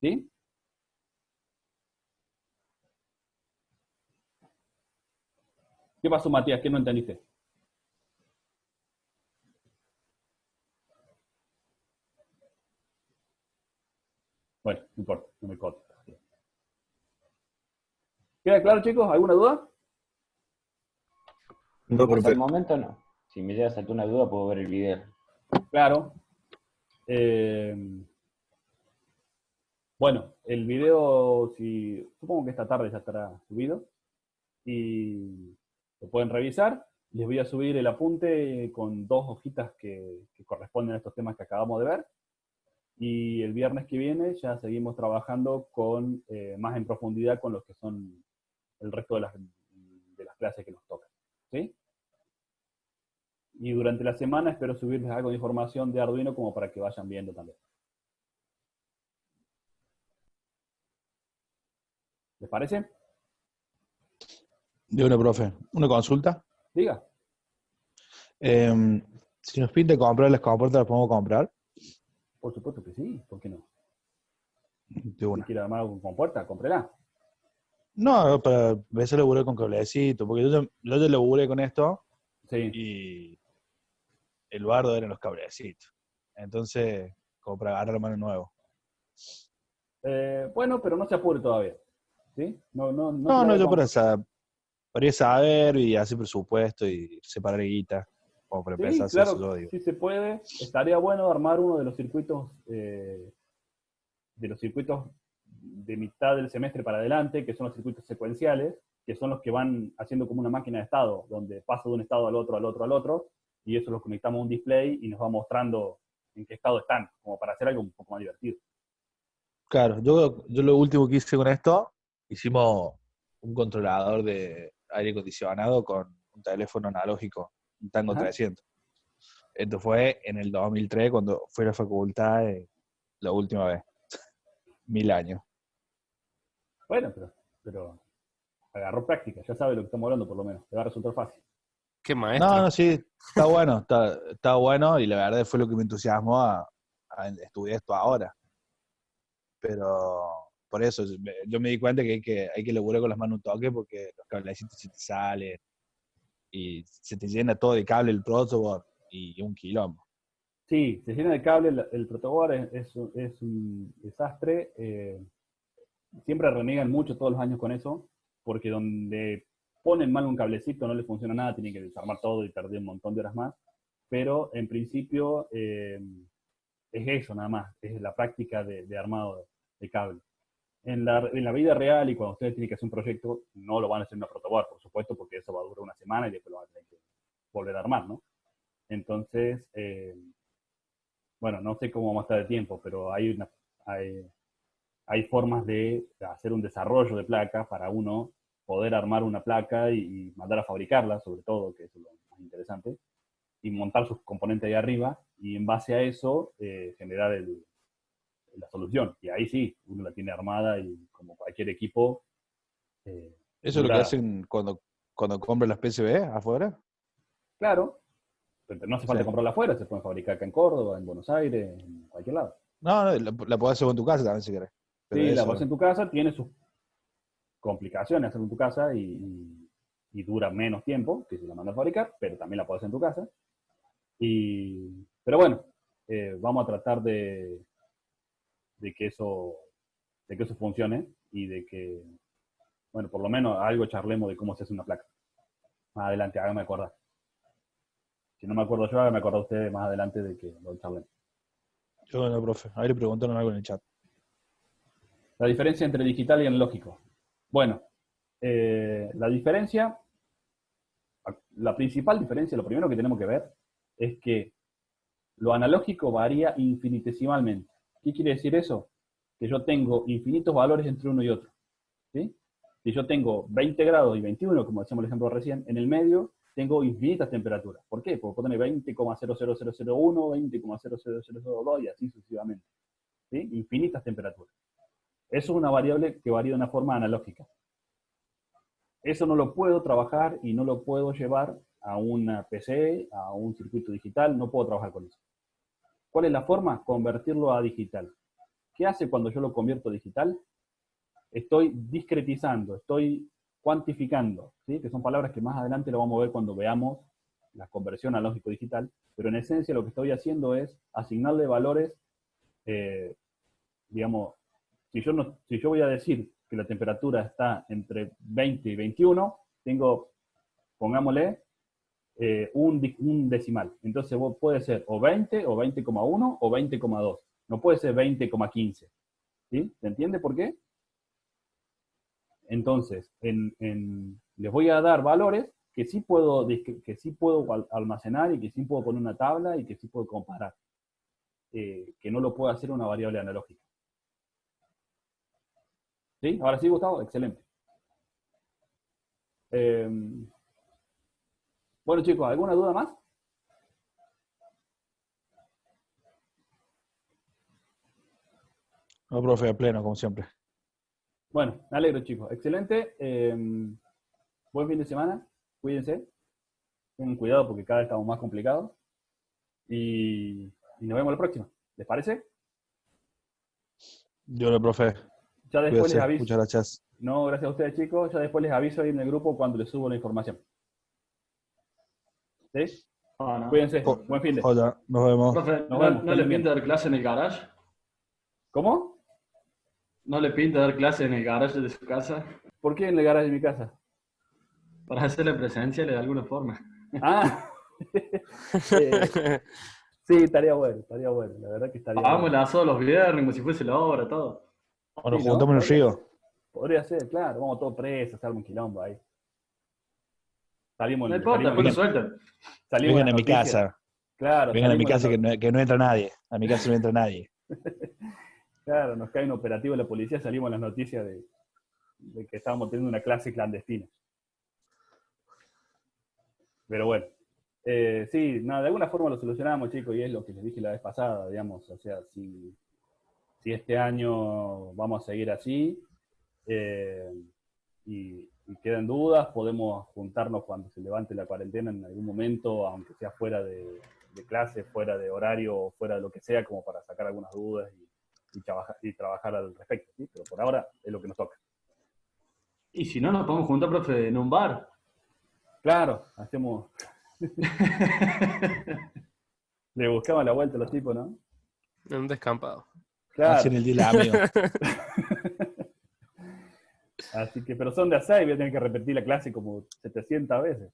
¿Sí? ¿Qué pasó, Matías? ¿Qué no entendiste? Bueno, no importa, no me corto. ¿Queda claro, chicos? ¿Alguna duda? No, Hasta profe. el momento no. Si me llega a saltar una duda, puedo ver el video. Claro. Bueno, el video, supongo que esta tarde ya estará subido y lo pueden revisar. Les voy a subir el apunte con 2 hojitas que corresponden a estos temas que acabamos de ver. Y el viernes que viene ya seguimos trabajando con más en profundidad con los que son el resto de las clases que nos tocan. ¿Sí? Y durante la semana espero subirles algo de información de Arduino como para que vayan viendo también. ¿Les parece? De una, profe. ¿Una consulta? Diga. Si nos pinta comprar las compuertas, ¿las podemos comprar? Por supuesto que sí, ¿por qué no? De Si una. quiere armar algo con puerta, cómprela. No, para veces laburé con cablecito, porque yo ya laburé con esto Sí. y el bardo eran los cablecitos. Entonces, como para agarrar mano nuevo. Bueno, pero no se apure todavía. ¿Sí? No, yo para saber y hacer presupuesto y separar guita, como para Sí, empezar a hacer claro, eso, yo digo. si se puede. Estaría bueno armar uno de los circuitos de mitad del semestre para adelante, que son los circuitos secuenciales, que son los que van haciendo como una máquina de estado, donde pasa de un estado al otro, al otro, al otro, y eso lo conectamos a un display y nos va mostrando en qué estado están, como para hacer algo un poco más divertido. Claro, yo lo último que hice con esto, hicimos un controlador de aire acondicionado con un teléfono analógico, un Tango Ajá. 300. Esto fue en el 2003, cuando fui a la facultad la última vez. 1000 años. Bueno, pero agarró práctica, ya sabe lo que estamos hablando por lo menos, te va a resultar fácil. Qué maestro. No, sí, está bueno, está bueno y la verdad fue lo que me entusiasmó a estudiar esto ahora. Pero por eso yo me di cuenta que hay que laburar con las manos un toque porque los cablecitos se te salen y se te llena todo de cable el protoboard y un quilombo. Sí, se llena de cable, el protoboard es un desastre. Siempre renegan mucho todos los años con eso, porque donde ponen mal un cablecito no le funciona nada, tienen que desarmar todo y perder un montón de horas más. Pero en principio es eso nada más, es la práctica de armado de cable. En la vida real y cuando ustedes tienen que hacer un proyecto, no lo van a hacer en una protoboard, por supuesto, porque eso va a durar una semana y después lo van a tener que volver a armar, ¿no? Entonces, bueno, no sé cómo vamos a estar de tiempo, pero hay formas de hacer un desarrollo de placa para uno poder armar una placa y mandar a fabricarla, sobre todo, que es lo más interesante, y montar sus componentes ahí arriba, y en base a eso generar la solución. Y ahí sí, uno la tiene armada y como cualquier equipo... ¿Eso es lo que hacen cuando compran las PCB afuera? Claro, pero no hace falta comprarla afuera, se pueden fabricar acá en Córdoba, en Buenos Aires, en cualquier lado. No, la podés hacer en tu casa también si querés. Pero sí, eso... la podés en tu casa, tiene sus complicaciones hacerlo en tu casa y dura menos tiempo que si la mandas a fabricar, pero también la podés en tu casa. Pero bueno, vamos a tratar de que eso funcione y de que, bueno, por lo menos algo charlemos de cómo se hace una placa. Más adelante, hágame acordar. Si no me acuerdo yo, hágame acordar ustedes más adelante de que lo charlemos. Yo no, profe. Ahí le preguntaron algo en el chat. La diferencia entre digital y analógico. Bueno, la principal diferencia, lo primero que tenemos que ver es que lo analógico varía infinitesimalmente. ¿Qué quiere decir eso? Que yo tengo infinitos valores entre uno y otro. ¿Sí? Si yo tengo 20 grados y 21, como decíamos el ejemplo recién, en el medio tengo infinitas temperaturas. ¿Por qué? Porque puedo tener 20,00001, 20,00002 y así sucesivamente. ¿Sí? Infinitas temperaturas. Eso es una variable que varía de una forma analógica. Eso no lo puedo trabajar y no lo puedo llevar a una PC, a un circuito digital, no puedo trabajar con eso. ¿Cuál es la forma? Convertirlo a digital. ¿Qué hace cuando yo lo convierto a digital? Estoy discretizando, estoy cuantificando, ¿sí? Que son palabras que más adelante lo vamos a ver cuando veamos la conversión analógico-digital, pero en esencia lo que estoy haciendo es asignarle valores, digamos, si yo voy a decir que la temperatura está entre 20 y 21, tengo, pongámosle, un decimal. Entonces puede ser o 20, o 20,1, o 20,2. No puede ser 20,15. ¿Sí? ¿Se entiende por qué? Entonces, les voy a dar valores que sí puedo almacenar y que sí puedo poner una tabla y que sí puedo comparar. Que no lo puede hacer una variable analógica. ¿Sí? Ahora sí, Gustavo, excelente. Bueno, chicos, ¿alguna duda más? No, profe, a pleno, como siempre. Bueno, me alegro, chicos. Excelente. Buen fin de semana. Cuídense. Tengan cuidado porque cada vez estamos más complicados. Y nos vemos la próxima. ¿Les parece? Yo le, profe. Ya después Cuídese. les aviso. Muchas gracias. No, gracias a ustedes, chicos. Ya después les aviso ahí en el grupo cuando les subo la información. ¿Sí? Ah, no. Cuídense. Buen fin de. Hola, nos vemos. Profe, Nos vemos. ¿no le pinta dar clase en el garage? ¿Cómo? ¿No le pinta dar clase en el garage de su casa? ¿Por qué en el garaje de mi casa? Para hacerle presencia de alguna forma. Ah. Sí, estaría bueno. La verdad que estaría Hagamos bueno. el asado los viernes, como si fuese la obra, todo. O nos Sí, ¿no? juntamos en el río. Podría ser, claro. Vamos todos presos, salgo un quilombo ahí. Salimos No importa, después lo sueltan. Salimos Vengan en a las mi noticias. casa. Claro, Vengan a mi salimos en casa las que no entra nadie. A mi casa no entra nadie. Claro, nos cae un operativo de la policía, salimos en las noticias de que estábamos teniendo una clase clandestina. Pero bueno, sí, nada, de alguna forma lo solucionamos, chicos, y es lo que les dije la vez pasada, digamos, o sea, si este año vamos a seguir así y quedan dudas, podemos juntarnos cuando se levante la cuarentena en algún momento, aunque sea fuera de clase, fuera de horario, o fuera de lo que sea, como para sacar algunas dudas y trabajar al respecto, ¿sí? Pero por ahora es lo que nos toca. Y si no, nos podemos juntar, profe, en un bar. Claro, hacemos... Le buscamos la vuelta a los tipos, ¿no? En un descampado. Claro. Así en el día del amigo. Así que, pero son de a 6, voy a tener que repetir la clase como 700 veces.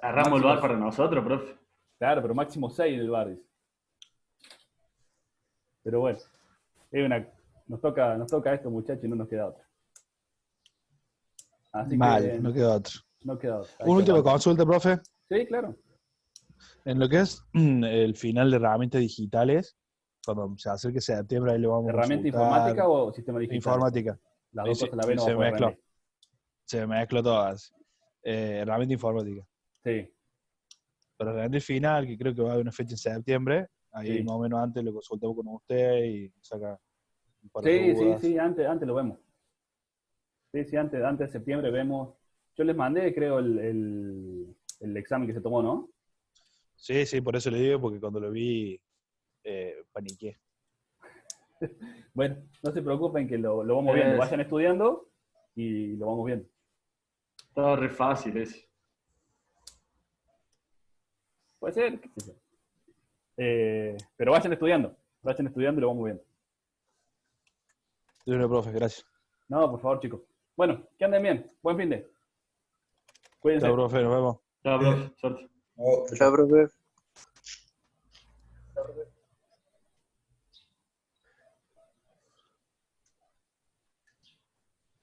Agarramos el bar para nosotros, profe. Claro, pero máximo 6 en el bar, dice. Pero bueno, nos toca esto, muchachos, y no nos queda otra. Así Mal, que, no queda otro. no queda otra. Hay Un que último aguantar. consulta, profe. Sí, claro. En lo que es el final de herramientas digitales, cuando se acerque septiembre, ahí le vamos a ¿Herramienta consultar. informática o sistema digital? Informática. Las dos Sí, cosas a la vez no se vamos a poder mezcló. rendir. Se mezcló todas. Herramienta informática. Sí, Para rendir final, que creo que va a haber una fecha en septiembre, ahí Sí. más o menos antes lo consultamos con usted y saca un par de sí, dudas. sí, antes lo vemos. Sí, antes de septiembre vemos. Yo les mandé, creo, el examen que se tomó, ¿no? Sí, por eso le digo, porque cuando lo vi, paniqué. Bueno, no se preocupen que lo vamos viendo. Es- Vayan estudiando y lo vamos viendo. Estaba re fácil eso. Puede ser, qué sé yo. Pero vayan estudiando y lo vamos viendo. De una, profe, gracias. No, por favor, chicos. Bueno, que anden bien. Buen fin de. Cuídense. Chao, profe, nos vemos. Chao, profe. Suerte. Chao, profe.